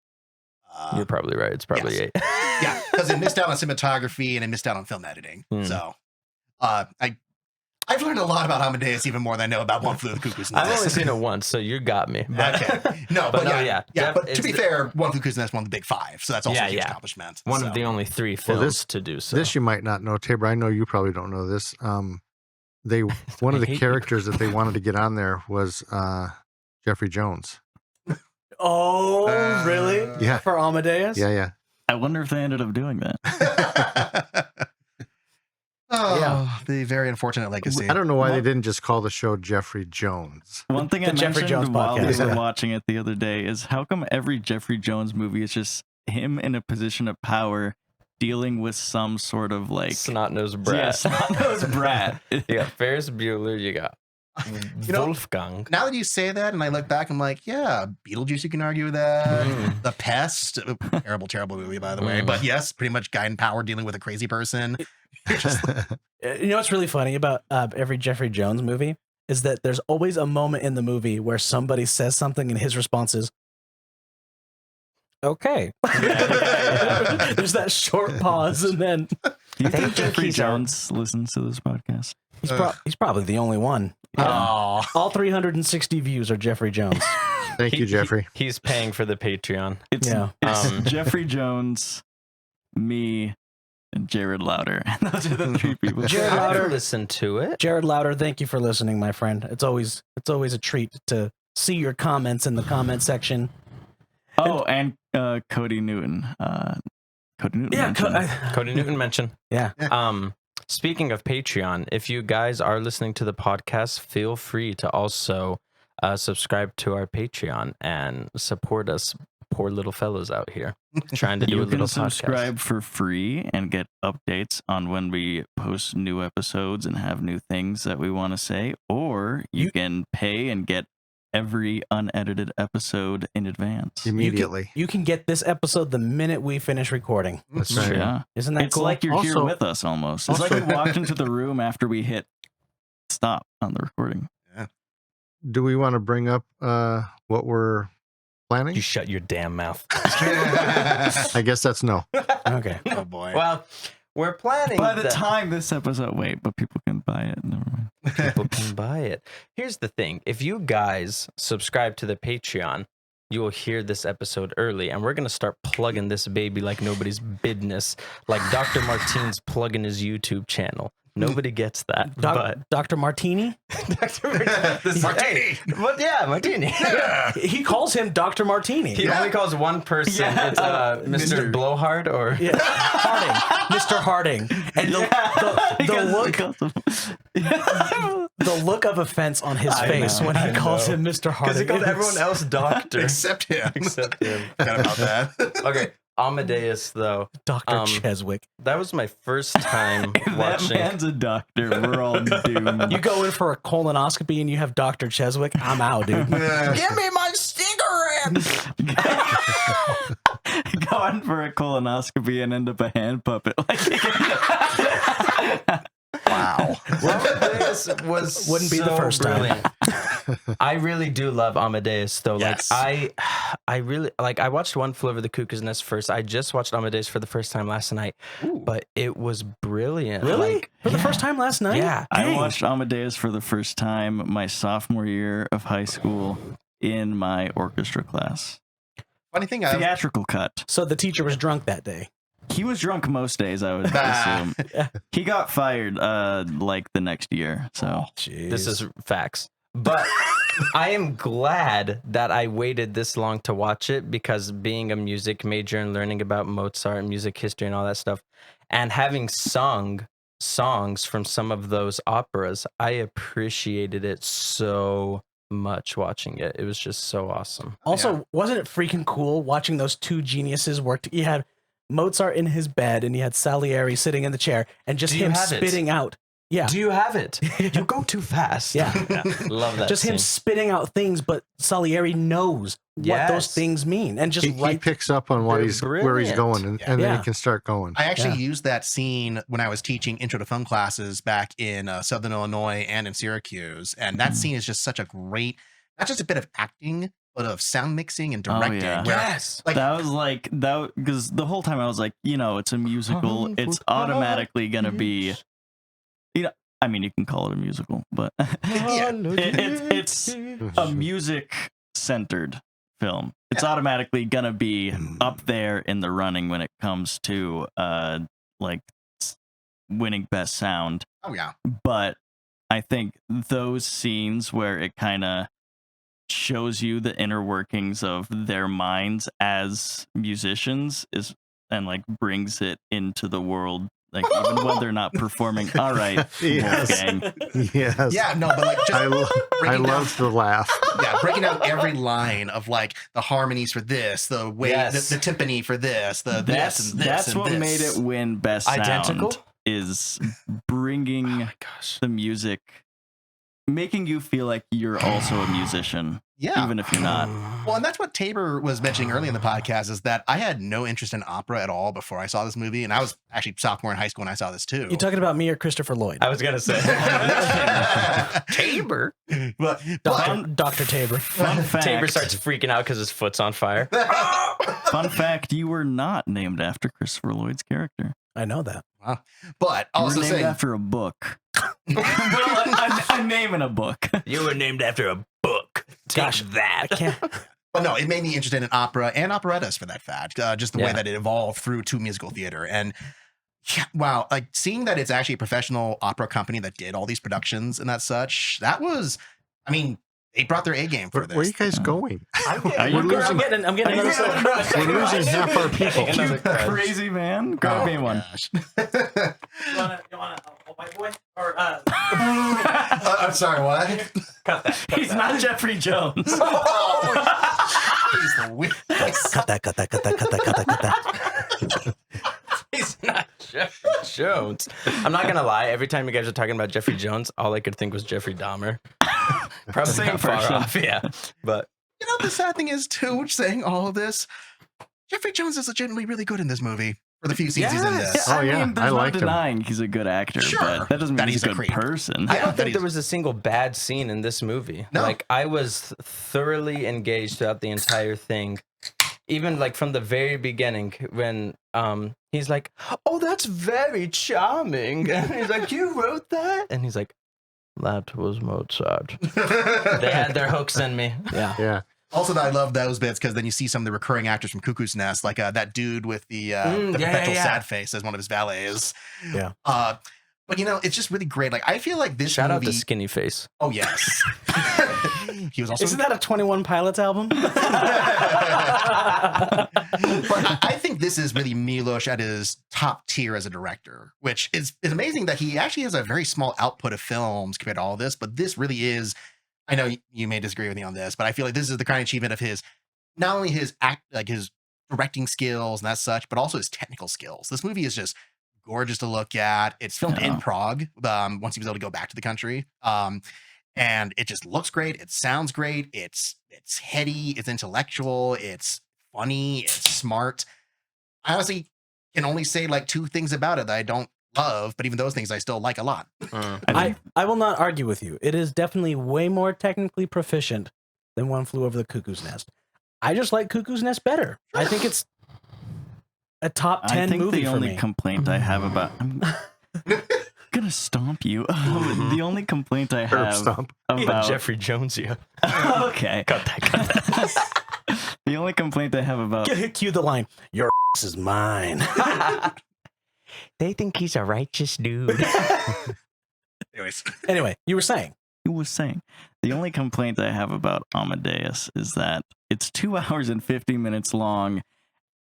You're probably right. It's probably
yes.
8.
Yeah, because it missed out on cinematography and it missed out on film editing.
Hmm.
So I've learned a lot about Amadeus, even more than I know about One Flew Over the Cuckoo's Nest.
I've only seen it once, so you got me. But,
Okay. No,
but
but,
no,
yeah.
yeah.
But to
It's
be fair, One Flew Over the Cuckoo's Nest won the Big Five, so that's also
Yeah,
a huge
yeah.
accomplishment.
one
so.
of the only 3 films
Well, this-
to do so.
This you might not know, Tabor. I know you probably don't know this. They one of
I
the
hate you.
characters that they wanted to get on there was Jeffrey Jones.
Oh, really?
Yeah.
For Amadeus?
Yeah.
I wonder if they ended up doing that.
The very unfortunate legacy.
I don't know why they didn't just call the show Jeffrey Jones.
One thing I
The Jeffrey
mentioned
Jones
while we
podcast,
were
yeah.
watching it the other day is how come every Jeffrey Jones movie is just him in a position of power dealing with some sort of like
Snot-nosed brat.
Yeah, snot-nosed brat.
You got Ferris Bueller, you got
know,
Wolfgang.
Now that you say that, and I look back, I'm like, yeah, Beetlejuice. You can argue with that.
Mm.
The Pest, terrible movie, by the way.
Mm.
But yes, pretty much guy in power dealing with a crazy person.
You know what's really funny about every Jeffrey Jones movie is that there's always a moment in the movie where somebody says something and his response is, okay. There's that short pause and then
You
They
think
think
Jeffrey
he's
Jones listens to this podcast?
he's probably the only one.
Oh,
All 360 views are Jeffrey Jones.
Thank you, Jeffrey.
He's paying for the Patreon.
It's,
Yeah.
it's Jeffrey Jones, me, and Jared Lauder. And those are the 3 people.
Jared
I
Lauder.
would listen to it.
Jared Lauder, thank you for listening, my friend. It's always a treat to see your comments in the comment section.
Oh, and Cody Newton. Cody Newton.
Yeah,
mentioned.
Cody Newton mentioned.
Yeah.
Speaking of Patreon, if you guys are listening to the podcast, feel free to also subscribe to our Patreon and support us poor little fellows out here trying to do
You
a
can
little
subscribe
podcast.
for free and get updates on when we post new episodes and have new things that we want to say, or you can pay and get every unedited episode in advance.
Immediately.
You can get this episode the minute we finish recording.
That's right.
Yeah.
Isn't that
It's
cool?
like you're here
Also-
with us almost. It's like we walked into the room after we hit stop on the recording.
Do we want to bring up what we're planning?
You shut your damn mouth.
I guess that's no.
Okay.
oh boy.
Well, we're planning.
By the
that
time this episode, wait, but people can buy it. Never mind.
people can buy it. Here's the thing: if you guys subscribe to the Patreon, you will hear this episode early, and we're gonna start plugging this baby like nobody's business, like Dr. Martine's plugging his YouTube channel. Nobody gets that, but
Dr. Martini?
Dr. Martine,
Martini.
But yeah, Martini.
He calls him Dr. Martini.
He only calls one person.
Yeah.
It's Mr. Blowhard or
Yeah. Harding. Mr. Harding. And the look of offense on his
I
face
know,
when he
I
calls
know.
him Mr. Harding.
because he called
It's-
everyone else doctor
Except him.
except him.
Forgot about that.
Okay, Amadeus though.
Dr. Cheswick.
That was my first time
That
watching.
man's a doctor. We're all doomed.
You go in for a colonoscopy and you have Dr. Cheswick. I'm out, dude.
Give me my cigarette.
Going for a colonoscopy and end up a hand puppet.
Wow.
Amadeus was
Wouldn't be the
so
first time.
brilliant. I really do love Amadeus though.
Yes.
Like I really like. I watched One Flew Over the Cuckoo's Nest first. I just watched Amadeus for the first time last night, but it was brilliant.
Really?
Like,
For the
yeah.
first time last night?
Yeah.
I
Dang.
watched Amadeus for the first time my sophomore year of high school in my orchestra class.
Funny thing, I
Theatrical cut.
So the teacher was drunk that day.
He was drunk most days, I would assume. He got fired like the next year. So
This is facts. But I am glad that I waited this long to watch it because being a music major and learning about Mozart and music history and all that stuff, and having sung songs from some of those operas, I appreciated it so much watching it. It was just so awesome.
Also, wasn't it freaking cool watching those two geniuses work? You had Mozart in his bed and you had Salieri sitting in the chair and just
Do you
him
have it?
spitting out. Yeah.
Do you have it? You go too fast.
Yeah.
Love that.
Just him
scene.
spitting out things, but Salieri knows what those
Yes.
things mean and just
He
right.
picks up on what
They're
he's where he's
brilliant.
going, and then
Yeah.
he can start going.
I actually
Yeah.
used that scene when I was teaching intro to film classes back in Southern Illinois and in Syracuse. And that scene is just such a great, not just a bit of acting, but of sound mixing and
Oh,
directing.
yeah.
where,
Yes.
like,
that was like that because the whole time I was like, it's a musical. It's automatically gonna be, I mean, you can call it a musical, but it's a music-centered film. It's automatically gonna be up there in the running when it comes to like winning best sound.
Oh yeah.
But I think those scenes where it kind of shows you the inner workings of their minds as musicians and like brings it into the world, like even when they're not performing. All right,
Yes.
Wolfgang.
Yes.
Yeah, no, but like just
I
breaking down-
love the laugh.
yeah, breaking down every line of like the harmonies for this, the way
Yes.
the timpani for this, the this and this.
That's
and
what
this.
made it win best sound.
Identical?
Is bringing
Oh my gosh.
the music, making you feel like you're also a musician,
Yeah.
even if you're not.
Well, and that's what Tabor was mentioning early in the podcast, is that I had no interest in opera at all before I saw this movie. And I was actually sophomore in high school when I saw this too.
You talking about me or Christopher Lloyd?
I was gonna say Tabor.
but
Dr. Tabor.
Fun fact.
Tabor starts freaking out because his foot's on fire.
Fun fact: you were not named after Christopher Lloyd's character.
I know that.
but
You were
also
named
saying,
after a book. a name in a book.
You were named after a book.
Gosh,
that.
I can't.
but no, it made me interested in opera and operettas for that fact. Just the way
Yeah.
that it evolved through to musical theater. And yeah, wow, like seeing that it's actually a professional opera company that did all these productions and that such, that was, I mean, they brought their A game for
Where,
this.
where are you guys going?
I'm
We're losing-
getting another
Are you
soda.
getting-
We're losing half our people.
Another crutch.
Crazy man. Grab me one.
gosh.
You want a white boy? Or,
I'm sorry, what?
Cut that.
He's not Jeffrey Jones.
He's the weirdest.
cut that.
He's not Jeffrey Jones. I'm not gonna lie. Every time you guys are talking about Jeffrey Jones, all I could think was Jeffrey Dahmer. Probably
Same
not far
person.
off, yeah. But
You know, the sad thing is, too, saying all of this, Jeffrey Jones is legitimately really good in this movie for the few scenes he's in this.
Oh, yeah,
mean, there's
I
no
liked him.
denying he's a good actor,
Sure,
but that doesn't mean
that
he's
he's
a
a
good
creep.
person.
I
Yeah,
don't
that
think
he's-
there was a single bad scene in this movie.
No.
Like I was thoroughly engaged throughout the entire thing. Even like from the very beginning when he's like, "Oh, that's very charming." And he's like, "You wrote that?" And he's like, "That was Mozart." They had their hooks in me.
Yeah.
Yeah.
Also, I love those bits because then you see some of the recurring actors from Cuckoo's Nest, like that dude with the perpetual sad face as one of his valets.
Yeah.
But you know, it's just really great. Like I feel like this
Shout out
movie.
to Skinny Face.
Oh yes, he was also.
Isn't that a 21 Pilots album?
But I think this is really Milos at his top tier as a director, which is amazing that he actually has a very small output of films compared to all this. But this really is. I know you may disagree with me on this, but I feel like this is the kind of achievement of his, not only his his directing skills and that such, but also his technical skills. This movie is just gorgeous to look at. It's filmed in Prague. Once he was able to go back to the country, and it just looks great. It sounds great. It's heady. It's intellectual. It's funny. It's smart. I honestly can only say like two things about it that I don't love, but even those things I still like a lot.
I will not argue with you. It is definitely way more technically proficient than One Flew Over the Cuckoo's Nest. I just like Cuckoo's Nest better. I think it's a top 10
I think
movie
the
for
only
me.
complaint I have about I'm gonna stomp you. The only complaint I
Herb
have
stomp.
about
Jeffrey Jones, yeah.
okay.
Cut that.
The only complaint I have about
Cue the line. Your ass is mine.
They think he's a righteous dude.
Anyways,
Anyway, you were saying.
who was saying the only complaint I have about Amadeus is that it's 2 hours and 50 minutes long,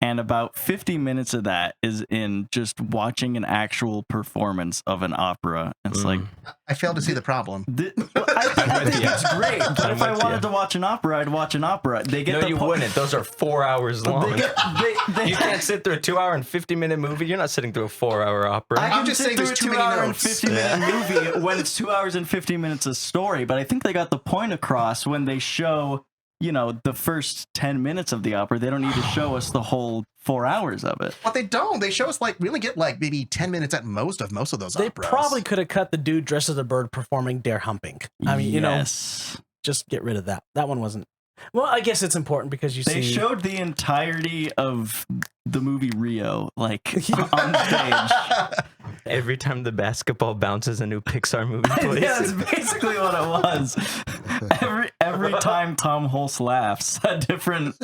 and about 50 minutes of that is in just watching an actual performance of an opera. It's like
I failed to see the problem.
I think it's great, but
I'm
if I
with
wanted
you.
to watch an opera, I'd watch an opera. They get
No,
the
you wouldn't. Those are 4 hours long.
They get, they,
You can't sit through a 2 hour and 50-minute movie. You're not sitting through a 4-hour opera.
I can
I'm just
sit
saying
through
there's
a
too
2
many
hour and
notes.
50 minute movie when it's 2 hours and 50 minutes of story, but I think they got the point across when they show, you know, the first 10 minutes of the opera. They don't need to show us the whole 4 hours of it.
But they don't. They show us like we only get like maybe 10 minutes at most of those
They
operas.
probably could have cut the dude dressed as a bird performing Dare Humping. I mean, you know,
Yes.
just get rid of that. That one wasn't. Well, I guess it's important because you
They
see.
showed the entirety of the movie Rio, like on stage.
Every time the basketball bounces, a new Pixar movie plays.
Yeah, that's basically what it was. Every time Tom Hulse laughs, a different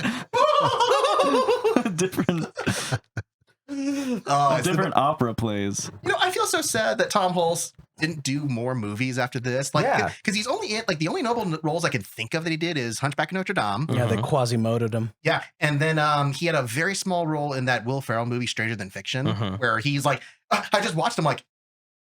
opera plays.
I feel so sad that Tom Hulse didn't do more movies after this. Like,
Yeah.
because he's only in, like, the only notable roles I can think of that he did is Hunchback of Notre Dame.
Yeah, they Quasimodo'd him.
Yeah, and then he had a very small role in that Will Ferrell movie, Stranger Than Fiction, where he's like, I just watched him like,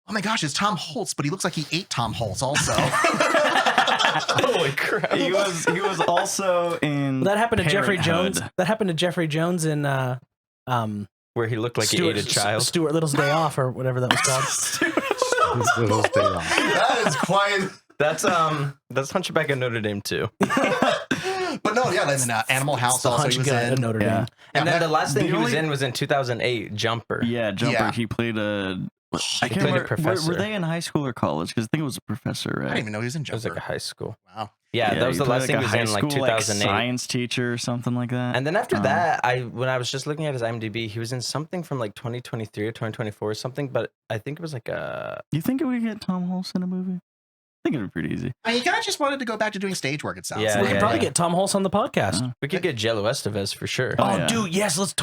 oh my gosh, it's Tom Hulse, but he looks like he ate Tom Hulse also.
Holy crap!
He was also in.
That happened to Jeffrey
Parenthood.
Jones. That happened to Jeffrey Jones in
Where he looked like he ate a child.
Stuart Little's Day Off, or whatever that was called.
Little stay on.
That is quite.
That's Hunchback of Notre Dame too.
But no, yeah, and then Animal House
The
also
Hunch
he was
Guy
in.
of Notre Dame.
And
Yeah,
then the last thing
the
he was
only-
in was in 2008, Jumper.
Yeah, Jumper.
Yeah.
He played a. I
He
can't
played a
remember.
professor.
Were they in high school or college? Because I think it was a professor,
I
right?
didn't even know he was in
It was
Jumper.
like a high school.
Wow.
Yeah, that was
he
the
played
last thing
a
he was
high
in, like
school,
2008.
science teacher or something like that.
And then after that, when I was just looking at his IMDb, he was in something from like 2023 or 2024 or something. But I think it was like a.
You think it would get Tom Hulse in a movie? I think it'd be pretty easy.
I mean, he kind of just wanted to go back to doing stage work, it sounds
Yeah,
We
like.
could probably get Tom Hulse on the podcast.
We could get Jello Estevez for sure.
Oh,
Oh,
yeah.
dude, yes, let's.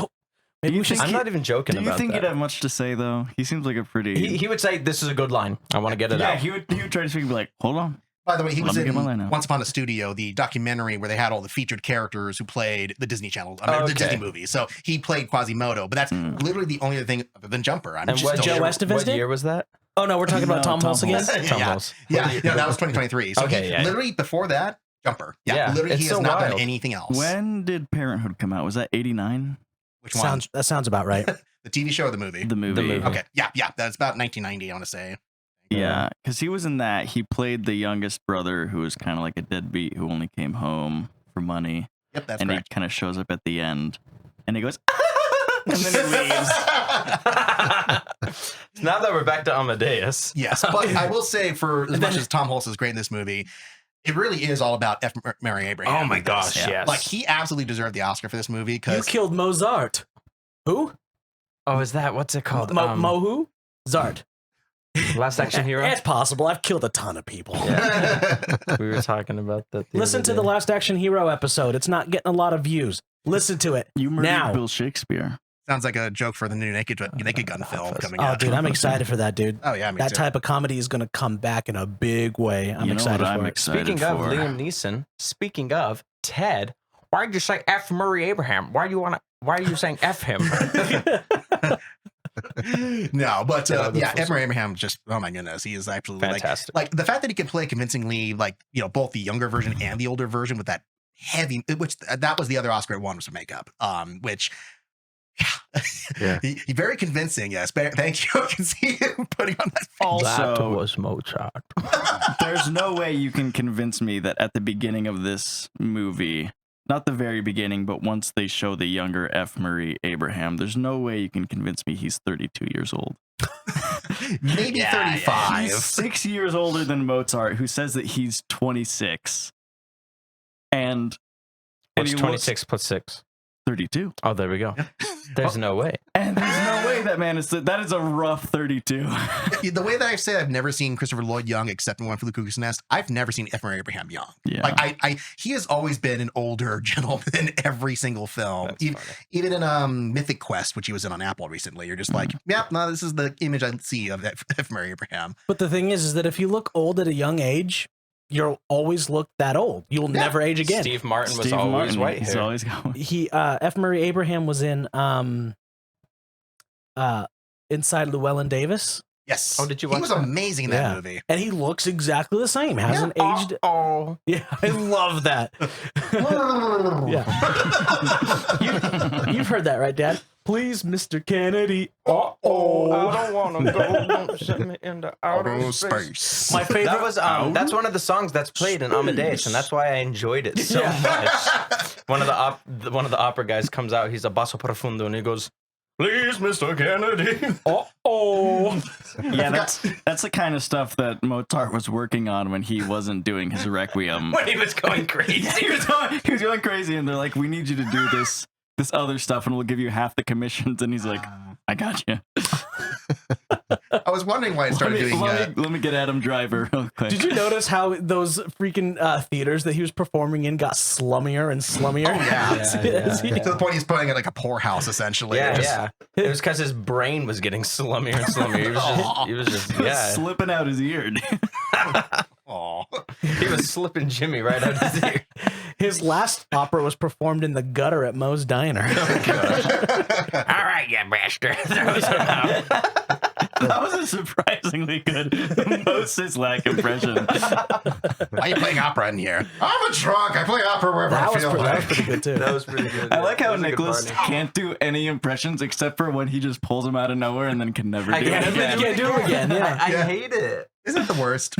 Maybe
you
we should.
think
I'm not even joking
Do you
about
think
that.
he'd have much to say though? He seems like a pretty.
He would say, "This is a good line. I want to get it
yeah,
out."
he would try to speak and be like, hold on.
By the way, he
Let
was
me get my line
in
out.
Once Upon a Studio, the documentary where they had all the featured characters who played the Disney Channel,
Oh,
the
okay.
Disney movies. So he played Quasimodo, but that's literally the only other thing other than Jumper. I'm
And
just
what
don't
Joe
sure.
Estevez
What
did?
year was that?
Oh no, we're talking about
No,
Tom
Tom
Hulse again.
Hulse.
Tom
Yeah.
Hulse.
Yeah, no, that was 2023. So
Okay,
he,
yeah.
literally before that, Jumper. Yeah,
Yeah,
literally he
it's
has
so
not done
wild.
anything else.
When did Parenthood come out? Was that 89?
Which one?
That sounds about right.
The TV show or the movie?
The movie.
movie.
Okay, yeah, that's about 1990, I want to say.
Yeah, because he was in that. He played the youngest brother who was kind of like a deadbeat who only came home for money.
Yep, that's
and
correct.
he kind of shows up at the end and he goes, and then he leaves.
Now that we're back to Amadeus.
Yes, but I will say, for as much as Tom Hulse is great in this movie, it really is all about F. Mary Abraham.
Oh my
with
gosh,
this.
yes.
Like, he absolutely deserved the Oscar for this movie
You
because
killed Mozart. Who?
Oh, is that what's it called?
Mohu? Zart.
Last Action Hero.
It's possible. I've killed a ton of people.
We were talking about that.
Listen to the Last Action Hero episode. It's not getting a lot of views. Listen to it.
You murdered
Now.
Bill Shakespeare.
sounds like a joke for the new Naked Gun film coming
Oh,
out.
dude, I'm excited for that, dude.
Oh, yeah, me
That
too.
type of comedy is going to come back in a big way. I'm
You know
excited
what I'm
for it.
excited
Speaking of
for?
Liam Neeson, speaking of Ted, why'd you say F. Murray Abraham? Why are you saying F him?
No, but
Yeah, that's
yeah,
awesome.
F. Murray Abraham just, oh my goodness, he is absolutely
Fantastic.
like the fact that he can play convincingly, like, both the younger version and the older version with that heavy, which that was the other Oscar it won was for makeup, which
Yeah.
he very convincing. Yes, thank you. I can see him putting on that.
Also,
was Mozart.
there's no way you can convince me that at the beginning of this movie, not the very beginning, but once they show the younger F. Murray Abraham, there's no way you can convince me he's 32 years old.
Maybe 35.
He's 6 years older than Mozart, who says that he's 26. And
What's
he
26 plus 6?
32.
Oh, there we go. There's no way.
And there's no way that is a rough 32.
The way that I say I've never seen Christopher Lloyd young except in One Flew the Cuckoo's Nest, I've never seen F. Murray Abraham young.
Yeah.
Like he has always been an older gentleman in every single film.
That's funny.
Even in Mythic Quest, which he was in on Apple recently, you're just like, yep, no, this is the image I see of F. Murray Abraham.
But the thing is that if you look old at a young age, you'll always look that old. You'll never age again.
Steve Martin was
Steve
always
Martin,
white
he's
hair.
always going.
He F. Murray Abraham was in Inside Llewellyn Davis,
Yes.
Oh, did you
He
watch
was
that?
amazing in that
Yeah.
movie.
and he looks exactly the same. Hasn't aged.
Oh,
Yeah, I love that. Yeah, you've heard that, right, Dad? Please, Mr. Kennedy.
I don't want to go. Don't send me into outer space.
My favorite.
That was that's one of the songs that's played in Amadeus, and that's why I enjoyed it so much. One of the opera guys comes out. He's a basso profundo, and he goes, "Please, Mr. Kennedy."
Yeah, that's the kind of stuff that Mozart was working on when he wasn't doing his Requiem.
When he was going crazy.
he was going crazy, and they're like, "We need you to do this other stuff, and we'll give you half the commissions." And he's like, "I got you."
I was wondering why it started doing.
Let me get Adam Driver real quick.
Did you notice how those freaking theaters that he was performing in got slummier and slummier?
Oh, yeah.
Yeah.
To the point he's playing at like a poorhouse, essentially.
Yeah,
It just-
yeah. It was because his brain was getting slummier and slummier. He was just
slipping out his ear.
Aw.
He was slipping Jimmy right out his ear.
His last opera was performed in the gutter at Moe's Diner.
All right, you bastard. Throw some out.
That was a surprisingly good Moses Lack impression.
Why are you playing opera in here? I'm a drunk. I play opera wherever
That
I
was,
feel
that was
like.
pretty good too.
That was pretty good.
I like how
That was a good
Nicholas
party.
can't do any impressions except for when he just pulls them out of nowhere and then can never do it
can't
again.
do it again. Yeah.
I
Yeah.
hate it.
Isn't it the worst?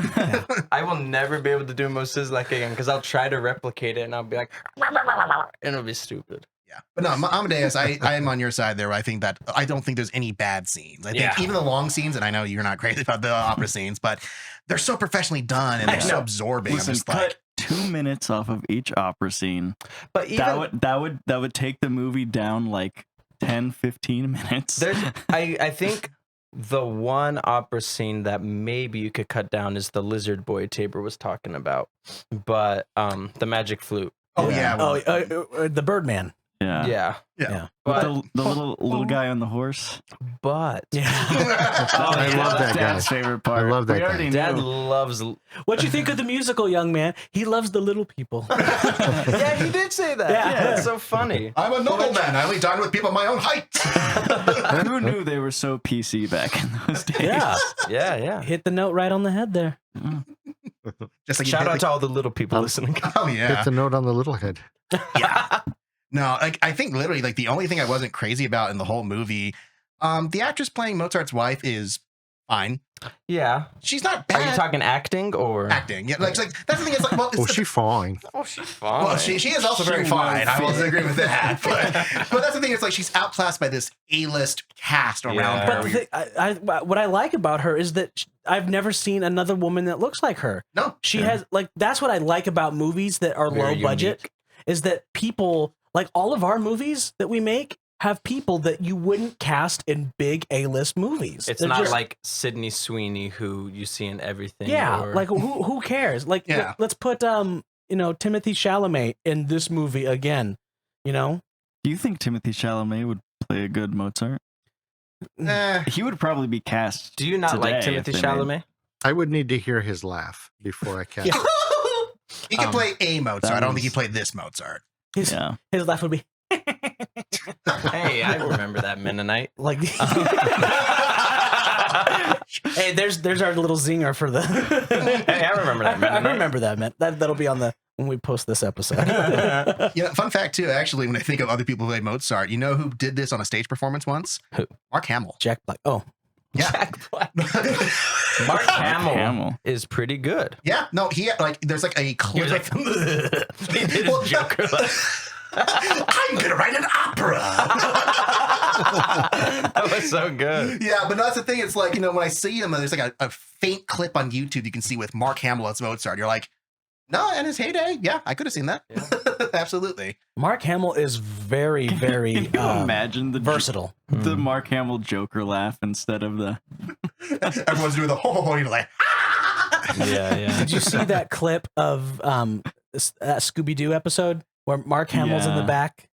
I will never be able to do Moses like again because I'll try to replicate it and I'll be like, and it'll be stupid.
Yeah, but no, Amadeus, I am on your side there. I think that I don't think there's any bad scenes. I think
Yeah.
even the long scenes, and I know you're not crazy about the opera scenes, but they're so professionally done and they're so absorbing.
Listen,
I'm just
cut
like,
2 minutes off of each opera scene.
But even
That would take the movie down like 10, 15 minutes.
there's, I think the one opera scene that maybe you could cut down is the lizard boy Tabor was talking about, but the magic flute.
oh yeah, well,
The Birdman.
yeah.
Yeah,
Yeah.
With the little guy on the horse.
but
Yeah.
I love that guy.
Dad's favorite part.
I love that
We
guy.
already
Dad
knew.
loves.
What you think of the musical, young man? He loves the little people.
Yeah, he did say that.
Yeah.
Yeah, it's so funny.
I'm a nobleman. I only dine with people my own height.
Who knew they were so PC back in those days?
Yeah.
Yeah.
Hit the note right on the head there.
Just like you
Shout
did,
out
like-
to all the little people listening.
Oh
Hit
yeah,
the note on the little head.
yeah. No, like I think literally like the only thing I wasn't crazy about in the whole movie, the actress playing Mozart's wife is fine.
Yeah.
She's not
Are
bad
you talking acting or?
acting. Yeah, like that's the thing. It's like, well, it's
Oh, she fine.
Oh, she's fine.
well, she is also very
She
fine. I will
was.
agree with that. But that's the thing. It's like she's outclassed by this A-list cast around
Yeah.
her.
But the thing, what I like about her is that I've never seen another woman that looks like her.
No,
She has like that's what I like about movies that are
Very
low budget
unique.
is that people like all of our movies that we make have people that you wouldn't cast in big A-list movies.
It's
They're
not
just-
like Sydney Sweeney who you see in everything.
yeah,
or-
like who cares? Like
Yeah.
let's put Timothy Chalamet in this movie again. You know,
Do you think Timothy Chalamet would play a good Mozart? He would probably be cast.
Do you not like
today
Timothy
if they made-
Chalamet?
I would need to hear his laugh before I cast.
Yeah.
it.
he can play a Mozart. I don't think he
was-
played this Mozart.
his
Yeah.
his laugh would be
Hey, I remember that Mennonite.
like. Hey, there's our little zinger for the.
Hey, I remember that
I
Mennonite.
remember that, man. That'll be on the when we post this episode.
Fun fact too. Actually, when I think of other people who played Mozart, you know who did this on a stage performance once?
Who?
Mark Hamill.
Jack Black. Oh,
Yeah.
Jack Black. Mark Hamill,
Hamill.
is pretty good.
Yeah. No, he like there's like a
He
clip.
was like, he did
Well,
his Joker.
I'm gonna write an opera.
That was so good.
Yeah, but that's the thing. It's like, when I see him, there's like a faint clip on YouTube you can see with Mark Hamill as Mozart. You're like, no, in his heyday, yeah, I could have seen that.
Yeah.
Absolutely.
Mark Hamill is very, very
Can you imagine the
versatile.
the Mark Hamill Joker laugh instead of the
Everyone's doing the ho ho ho. You're like,
Yeah.
Did you see that clip of that Scooby Doo episode where Mark Hamill's in the
Yeah.
back?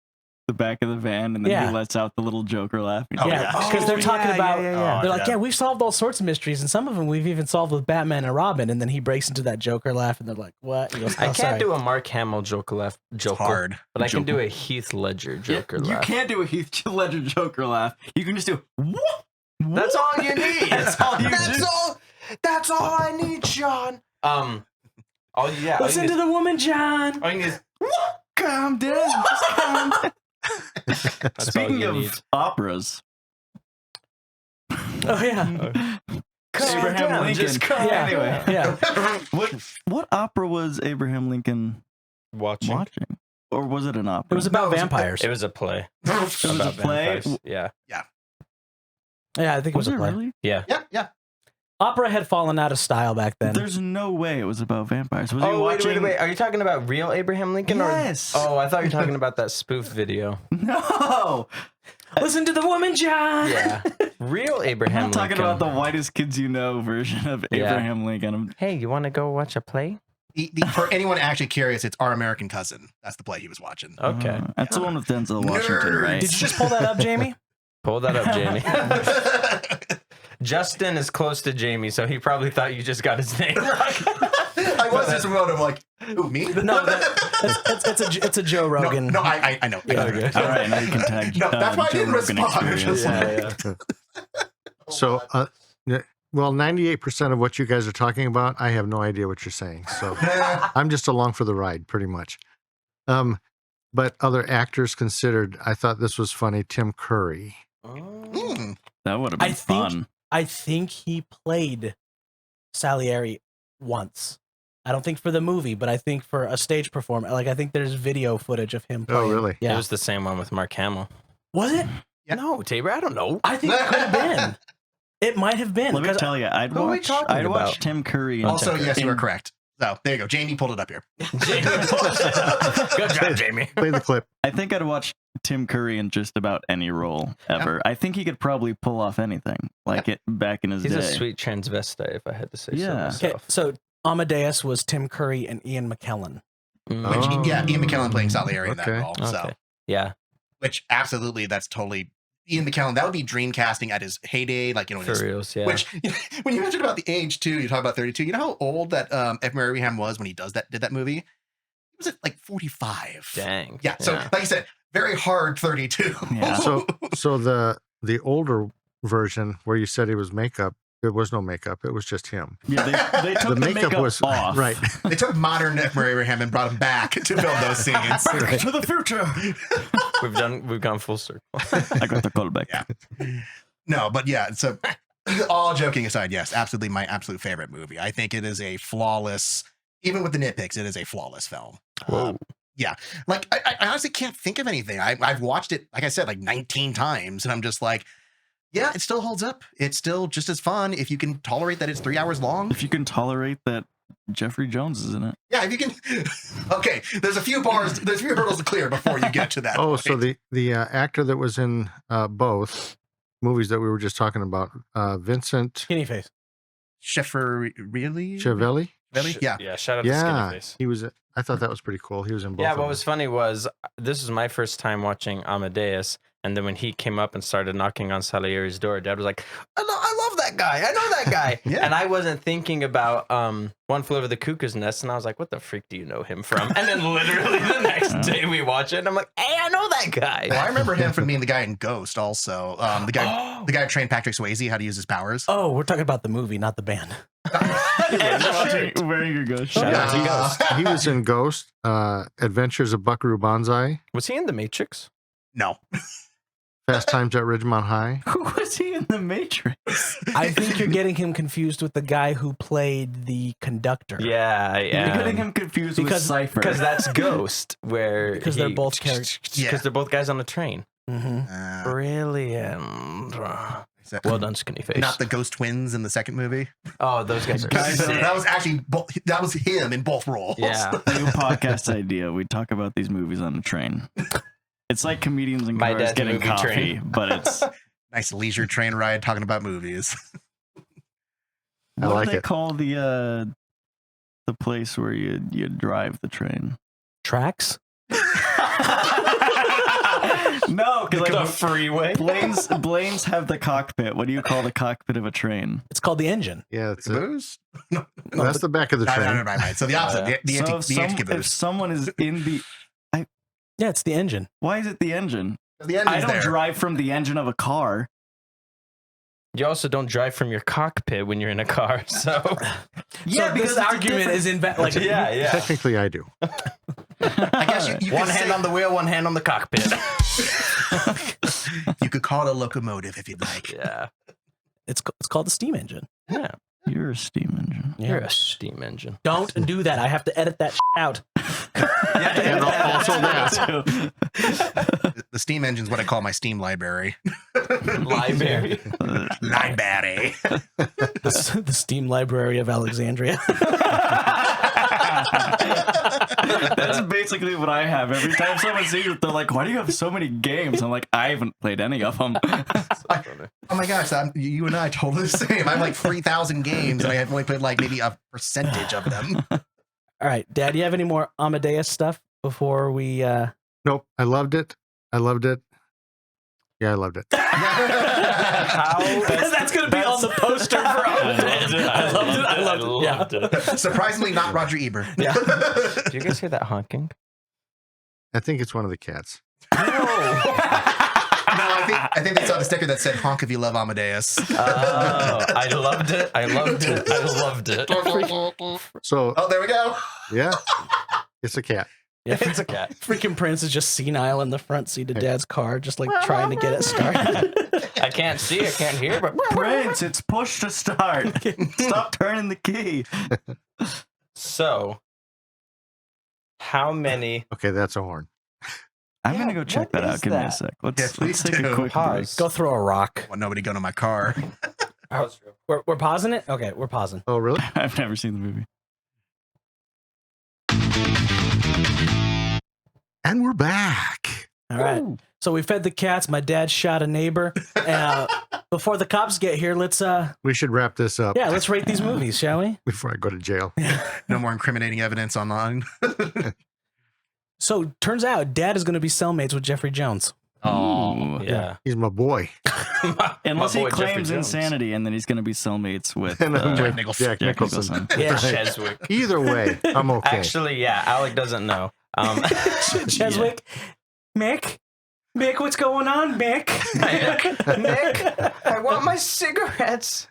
back of the van and then
Yeah.
he lets out the little Joker laugh.
Oh,
Yeah,
yeah.
because they're talking about.
yeah.
They're like, yeah, we've solved all sorts of mysteries, and some of them we've even solved with Batman and Robin. And then he breaks into that Joker laugh, and they're like, "What?" He goes,
I
"Oh,
can't
sorry."
do a Mark Hamill Joker laugh. Joker,
hard.
but I can
Joker.
do a Heath Ledger Joker
You
laugh.
can't do a Heath Ledger Joker laugh. You can just do whoop.
That's all you need.
That's all you do.
That's all I need, Sean. All
Listen to the woman, John.
all you need is
Calm down. Just calm down.
That's
Speaking
all
of
you need.
operas,
Oh yeah,
Abraham
down,
Lincoln.
just calm
Yeah.
Anyway,
yeah.
what opera was Abraham Lincoln
Watching.
watching, or was it an opera?
It was about
No, it was a-
vampires.
It was a play.
It was a
about
play.
vampires. Yeah.
Yeah, I think it was,
Was
a
it
play.
really?
Yeah.
Yeah.
Opera had fallen out of style back then.
There's no way it was about vampires. Was he
Oh,
watching?
wait. Are you talking about real Abraham Lincoln?
Yes.
Or... Oh, I thought you were talking about that spoof video.
No.
Listen to the woman, John.
Yeah. Real
I'm
Abraham
not talking
Lincoln.
about the whitest kids you know version of
Yeah.
Abraham Lincoln.
Hey, you want to go watch a play?
For anyone actually curious, it's Our American Cousin. That's the play he was watching.
Okay.
That's the one with Denzel Washington,
Nerds.
right?
Did you just pull that up, Jamie?
Pull that up, Jamie. Justin is close to Jamie, so he probably thought you just got his name right.
I was just about him like, who, me?
No, it's a Joe Rogan.
No, I know.
Yeah,
okay.
All right, now you can tag
No, that's why I
Joe
didn't
Rogan
respond.
Experience.
So, well, 98% of what you guys are talking about, I have no idea what you're saying. So I'm just along for the ride, pretty much. But other actors considered, I thought this was funny. Tim Curry.
Hmm.
That would have been fun.
I think he played Salieri once. I don't think for the movie, but I think for a stage performance. Like, I think there's video footage of him playing.
Oh, really?
Yeah.
It was the same one with Mark Hamill.
Was it?
Yeah.
No, Tabor, I don't know.
I think it could have been. It might have been.
Let me
'cause
tell you, I'd
Who are we
watch
talking about?
Tim Curry. in-
Also, yes, you
in-
are correct. So there you go. Jamie pulled it up here.
Good job, Jamie.
Play the clip.
I think I'd watch Tim Curry in just about any role ever. I think he could probably pull off anything, like it back in his
He's
day.
a sweet transvestite, if I had to say
Yeah.
so
Okay,
myself.
so Amadeus was Tim Curry and Ian McKellen.
Mm.
Which,
Oh,
yeah, Ian McKellen playing Salieri in that
okay.
role. So,
Okay. Yeah,
which absolutely, that's totally Ian McKellen. That would be dream casting at his heyday, like, you know,
for
his,
reals, yeah.
which when you mentioned about the age too, you talk about 32. You know how old that F. Murray Abraham was when he did that movie? He was at like 45.
Dang.
Yeah. So, like you said, very hard 32.
Yeah.
So the older version where you said he was makeup, there was no makeup. It was just him.
Yeah, they took the makeup
was
off.
right.
They took modern F. Murray Abraham and brought him back to film those scenes.
Right.
To the future.
We've gone full circle.
I got the callback.
Yeah. No, but yeah, so all joking aside, yes, absolutely my absolute favorite movie. I think it is a flawless, even with the nitpicks, it is a flawless film.
Whoa.
Yeah. Like, I honestly can't think of anything. I've watched it, like I said, like 19 times, and I'm just like, yeah, it still holds up. It's still just as fun if you can tolerate that it's 3 hours long.
If you can tolerate that Jeffrey Jones is in it.
Yeah, if you can. Okay, there's a few hurdles to clear before you get to that.
Oh,
point.
so the actor that was in both movies that we were just talking about, Vincent
Skinny face.
Sheffer, really?
Chiavelli.
Really? Yeah.
Yeah, shout out to
Yeah,
Skinny Face.
he was. I thought that was pretty cool. He was in both.
Yeah,
of
what
them.
was funny was this was my first time watching Amadeus, and then when he came up and started knocking on Salieri's door, Dad was like, I love that guy. I know that guy.
Yeah.
And I wasn't thinking about One Flew Over the Cuckoo's Nest, and I was like, what the freak do you know him from? And then literally the next day we watch it, and I'm like, hey, I know that guy.
Well, I remember him from being the guy in Ghost also. The guy who trained Patrick Swayze how to use his powers.
Oh, we're talking about the movie, not the band.
Wearing your ghost
Shout out to Ghost.
He was in Ghost, Adventures of Buckaroo Banzai,
Was he in The Matrix?
No.
Fast Times at Ridgemont High.
Who was he in the Matrix?
I think you're getting him confused with the guy who played the conductor.
Yeah, I
You're
am.
getting him confused with
Because-
Cypher.
Because that's Ghost, where
Because they're both characters.
Yeah.
Because they're both guys on a train.
Mm-hmm.
Brilliant.
So-
Well done, Skinny Face.
Not the Ghost twins in the second movie.
Oh, those guys are
Guys,
sick.
That was actually that was him in both roles.
Yeah.
New podcast idea. We talk about these movies on a train. It's like comedians in
My
cars
dad's
getting
movie
coffee,
train.
but it's
Nice leisure train ride talking about movies.
I
what
like
do they
it.
call the place where you drive the train?
Tracks?
No, because
The
like
freeway.
Blaines have the cockpit. What do you call the cockpit of a train?
It's called the engine.
Yeah, that's it.
Caboose?
That's the back of the
No,
train.
right. So the opposite. The
So
anti-caboose.
if someone is in the,
Yeah, it's the engine.
why is it the engine?
The engine's
I don't
there.
drive from the engine of a car.
You also don't drive from your cockpit when you're in a car, so
Yeah, because
it's a
argument
different-
is in like
yeah.
Technically, I do.
I guess you
One
could
hand
say-
on the wheel, one hand on the cockpit.
You could call it a locomotive if you'd like.
Yeah,
it's called the steam engine.
yeah.
You're a steam engine.
You're a steam engine.
Don't do that. I have to edit that out.
And also that.
The steam engine's what I call my steam library.
Library.
Library.
The steam library of Alexandria.
That's basically what I have. Every time someone sees it, they're like, "Why do you have so many games?" I'm like, "I haven't played any of them."
Oh my gosh, you and I totally the same. I have like 3,000 games, and I have only played like maybe a percentage of them.
All right, Dad, do you have any more Amadeus stuff before we?
Nope. I loved it. I loved it. Yeah, I loved it.
That's going to be on the poster for Amadeus. I loved it. Yeah.
Surprisingly, not Roger Ebert.
Yeah.
Do you guys hear that honking?
I think it's one of the cats.
No, I think they saw the sticker that said "Honk if you love Amadeus."
I loved it. I loved it. I loved it.
So,
Oh, there we go.
yeah, it's a cat.
Yeah.
It's a cat.
Freaking Prince is just senile in the front seat of Dad's car, just like trying to get it started.
I can't see, I can't hear, but
Prince, it's push to start. Stop turning the key.
So, how many?
Okay, that's a horn.
I'm
Yeah,
gonna go check
what
that out.
is
Give me a
that?
sec.
Yeah,
Let's
please
take a
do.
quick break.
Pause.
Go throw a rock.
Want nobody go to my car.
We're pausing it? Okay, we're pausing.
Oh, really?
I've never seen the movie.
And we're back.
All right. So we fed the cats. My dad shot a neighbor. Before the cops get here, let's
We should wrap this up
let's rate these movies, shall we?
before I go to jail.
No more incriminating evidence online.
So turns out Dad is going to be cellmates with Jeffrey Jones.
Oh,
Yeah.
He's my boy.
Unless
My
he
boy Jeffrey
claims
Jones.
insanity, and then he's gonna be cellmates with
And I'm
Jack
with
Nicholson.
Jack
Jack
Nicholson.
Nicholson.
Yeah.
Cheswick.
Either way, I'm okay.
Actually, yeah, Alec doesn't know.
Cheswick, Mick, what's going on, Mick?
Mick, I want my cigarettes.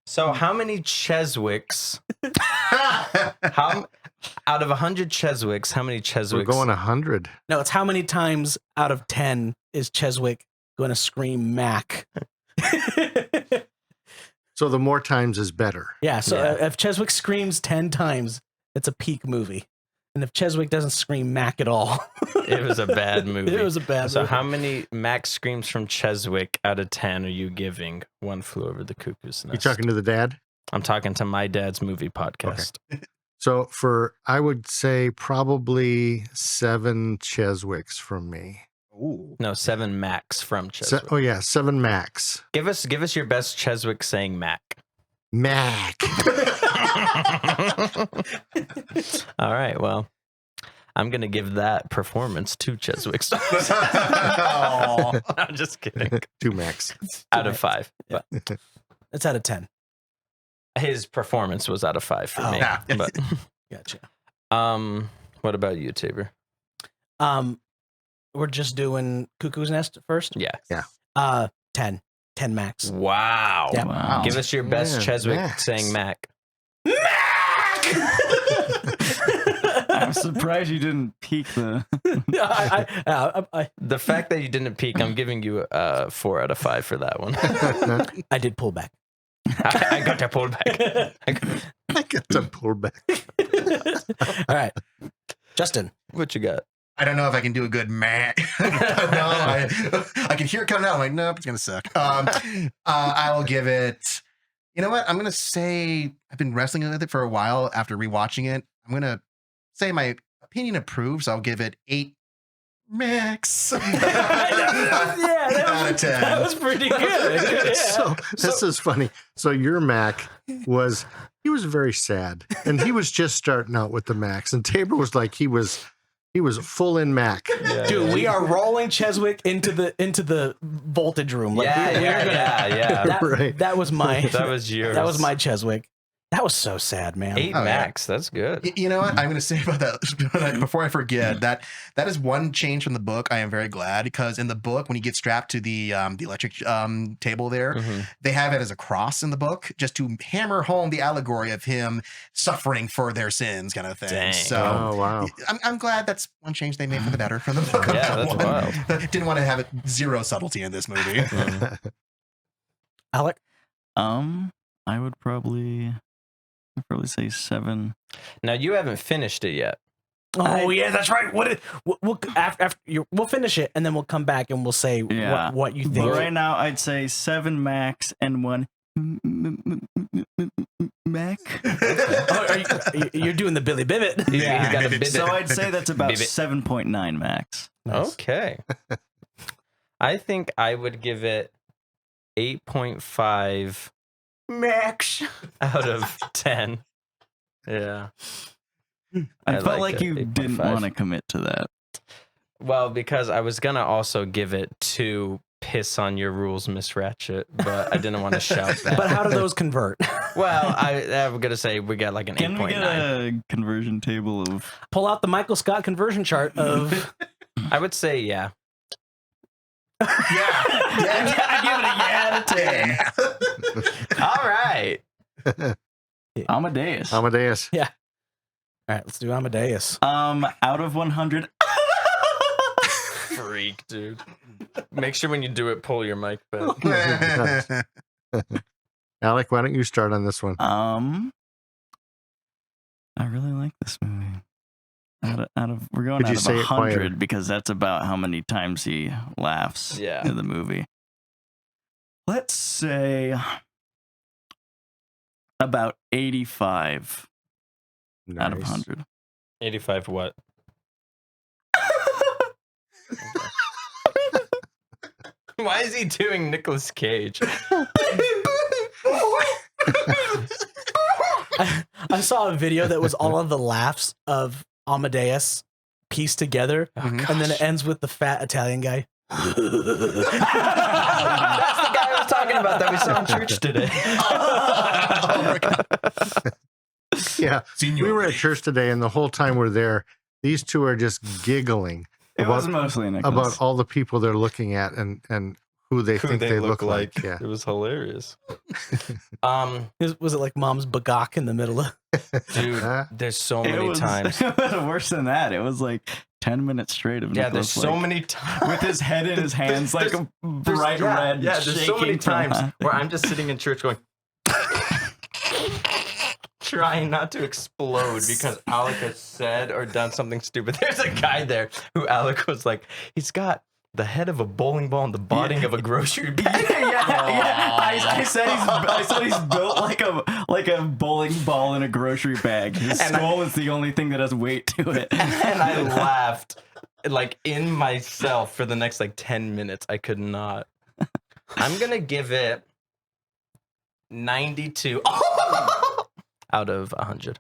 So, how many Cheswicks? How out of 100 Cheswicks? How many
We're
Cheswicks?
going 100.
No, it's how many times out of 10 is Cheswick going to scream Mac?
So the more times is better.
Yeah, so
Yeah.
if Cheswick screams 10 times, it's a peak movie. And if Cheswick doesn't scream Mac at all,
It was a bad movie.
it was a bad
So,
movie.
how many Max screams from Cheswick out of 10 are you giving One Flew Over the Cuckoo's
You
Nest?
talking to the dad?
I'm talking to my dad's movie podcast.
So I would say probably 7 Cheswicks from me.
Ooh.
No, 7 Max from Cheswick.
7 Max.
Give us your best Cheswick saying Mac.
Mac.
All right, well, I'm gonna give that performance 2 Cheswick stars.
Oh.
I'm just kidding.
2 Max.
Out of 5.
Yeah.
But
It's out of 10.
his performance was out of 5 for
Oh.
me.
Yeah.
But
Gotcha.
what about you, Tabor?
We're just doing Cuckoo's Nest first.
Yeah.
10. 10 Max.
Wow.
Yeah.
Wow.
Give us your best
Man,
Cheswick
Max.
saying Mac.
I'm surprised you didn't peek the.
I
The fact that you didn't peek, I'm giving you 4 out of 5 for that one.
did pull back.
I got to pull back.
I got to pull back.
All right. Justin.
What you got?
I don't know if I can do a good man. No, I can hear it coming out. I'm like, nope, it's gonna suck. I will give it. You know what? I'm gonna say I've been wrestling with it for a while. After rewatching it, I'm gonna say my opinion approves. I'll give it 8 Max.
Out
Out of 10.
That was pretty good. Yeah.
So this is funny. So your Mac he was very sad, and he was just starting out with the Max, and Tabor was like he was full in Mac.
Yeah,
Dude, we are rolling Cheswick into the voltage room. Like,
yeah,
we are gonna-
yeah.
That,
Right.
that was my
That was yours.
that was my Cheswick. That was so sad, man.
8
Oh, yeah.
Max. That's good.
You know what I'm going to say about that before I forget that is one change from the book. I am very glad because in the book, when he gets strapped to the electric table there,
Mhm.
they have it as a cross in the book just to hammer home the allegory of him suffering for their sins, kind of thing.
Dang.
So
Oh wow.
I'm glad that's one change they made for the better from the book. on
Yeah,
that
that's
one.
wild.
Didn't want to have it zero subtlety in this movie.
Mhm.
Alec.
I would probably say 7.
Now you haven't finished it yet.
Oh yeah, that's right. We'll we'll finish it and then we'll come back and we'll say
Yeah.
what you
But
think.
right now, I'd say 7 Max and 1 Mac.
You're doing the Billy Bibbit.
He's got a bit.
So I'd say that's about
Bibbit.
7.9 max.
Nice.
Okay. I think I would give it 8.5 max out of 10. Yeah.
I felt like
it,
you
8.5.
didn't want to commit to that.
Well, because I was gonna also give it 2 piss on your rules, Miss Ratched, but I didn't want to shout that.
But how do those convert?
Well, I'm gonna say we got like an
Can we get
8.9.
a conversion table of...
Pull out the Michael Scott conversion chart of.
I would say yeah.
I give it a yeah to 10.
All right.
Amadeus.
Amadeus.
All right, let's do Amadeus.
Out of 100.
Freak, dude. Make sure when you do it, pull your mic back.
Alec, why don't you start on this one?
I really like this movie. We're going
Could you
out of
say it quieter?
100 because that's about how many times he laughs
Yeah.
in the movie. Let's say about 85 out of
Nice.
100.
85 what? Why is he doing Nicolas Cage?
I saw a video that was all of the laughs of Amadeus pieced together, and then it ends with the fat Italian guy.
That's the guy I was talking about that we saw in church today.
Yeah, we were at church today, and the whole time we're there, these two are just giggling
It was mostly Nicholas.
about all the people they're looking at and who they think they look like. Yeah.
It was hilarious.
Was it like Mom's bagak in the middle of?
Dude, there's so
It
many
was
times.
worse than that. It was like 10 minutes straight of
Yeah,
Nicholas,
there's so
like,
many times
with his head in his hands, like a bright red.
Yeah, there's so many
shaking from
times
laughing.
where I'm just sitting in church going, trying not to explode because Alec has said or done something stupid. There's a guy there who Alec was like, he's got the head of a bowling ball and the body of a grocery bag.
I said he's built like a bowling ball in a grocery bag. His skull is the only thing that has weight to it.
And I laughed like in myself for the next like 10 minutes. I could not. I'm gonna give it 92 out of 100.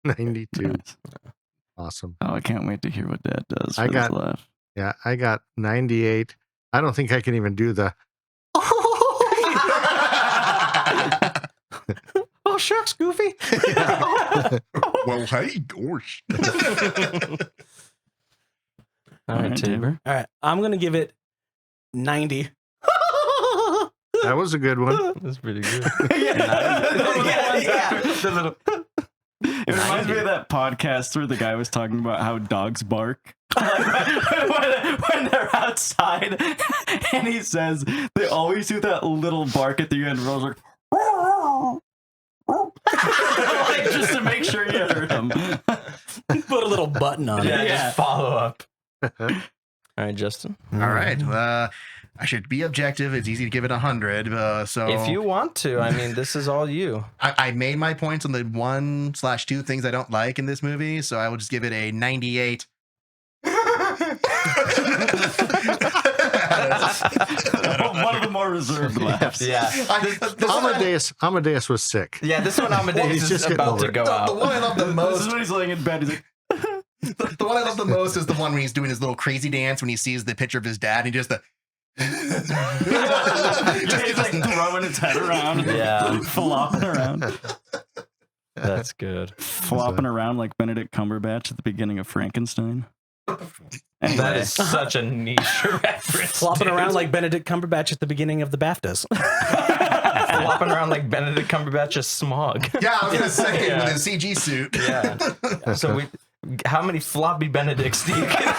92. Awesome.
Oh, I can't wait to hear what Dad does.
I
For
got-
this laugh.
Yeah, I got 98. I don't think I can even do the.
Oh shucks, Goofy.
Well, hey, gosh.
All right, Tabor.
All right, I'm gonna give it 90.
That was a good one.
That's pretty good.
The little- It reminds me of that podcast where the guy was talking about how dogs bark. when they're outside, and he says they always do that little bark at the end. Rose like, like just to make sure you heard him.
Put a little button on
Yeah,
it.
just follow up. All right, Justin.
All right. I should be objective. It's easy to give it 100. So
If you want to, I mean, this is all you.
I made my points on the 1/2 things I don't like in this movie, so I will just give it a 98.
One of the more reserved laughs.
Yeah.
Amadeus was sick.
Yeah, this one Amadeus
He's
is
just getting
about
over
to
it.
go
The
out.
one I love the
This is
most.
when he's laying in bed. He's like,
The one I love the most is the one where he's doing his little crazy dance when he sees the picture of his dad. And he just
he's like throwing his head around.
Yeah.
Flopping around.
That's good.
Flopping around like Benedict Cumberbatch at the beginning of Frankenstein.
That
Anyway.
is such a niche reference.
Flopping
dude.
around like Benedict Cumberbatch at the beginning of the BAFTAs.
Flopping around like Benedict Cumberbatch's Smog.
yeah, I was gonna say
Yeah.
with his CG suit.
Yeah. So how many floppy Benedicts do you get?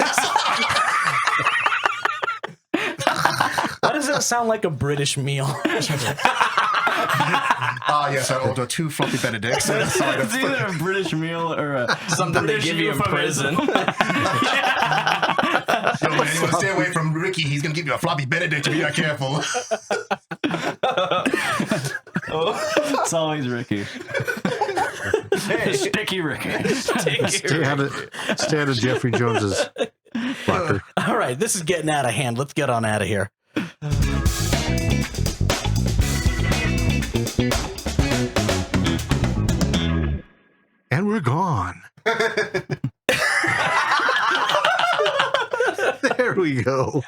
Why does that sound like a British meal?
Yes, I order 2 floppy Benedicts. And a side
It's
of
either a British meal or a
Something they
British
give you in prison.
euphemism.
So when you want to stay away from Ricky, he's gonna give you a floppy Benedict if you're not careful.
It's always Ricky. Sticky Ricky.
Stay out of Jeffrey Jones's locker.
All right, this is getting out of hand. Let's get on out of here.
And we're gone. There we go.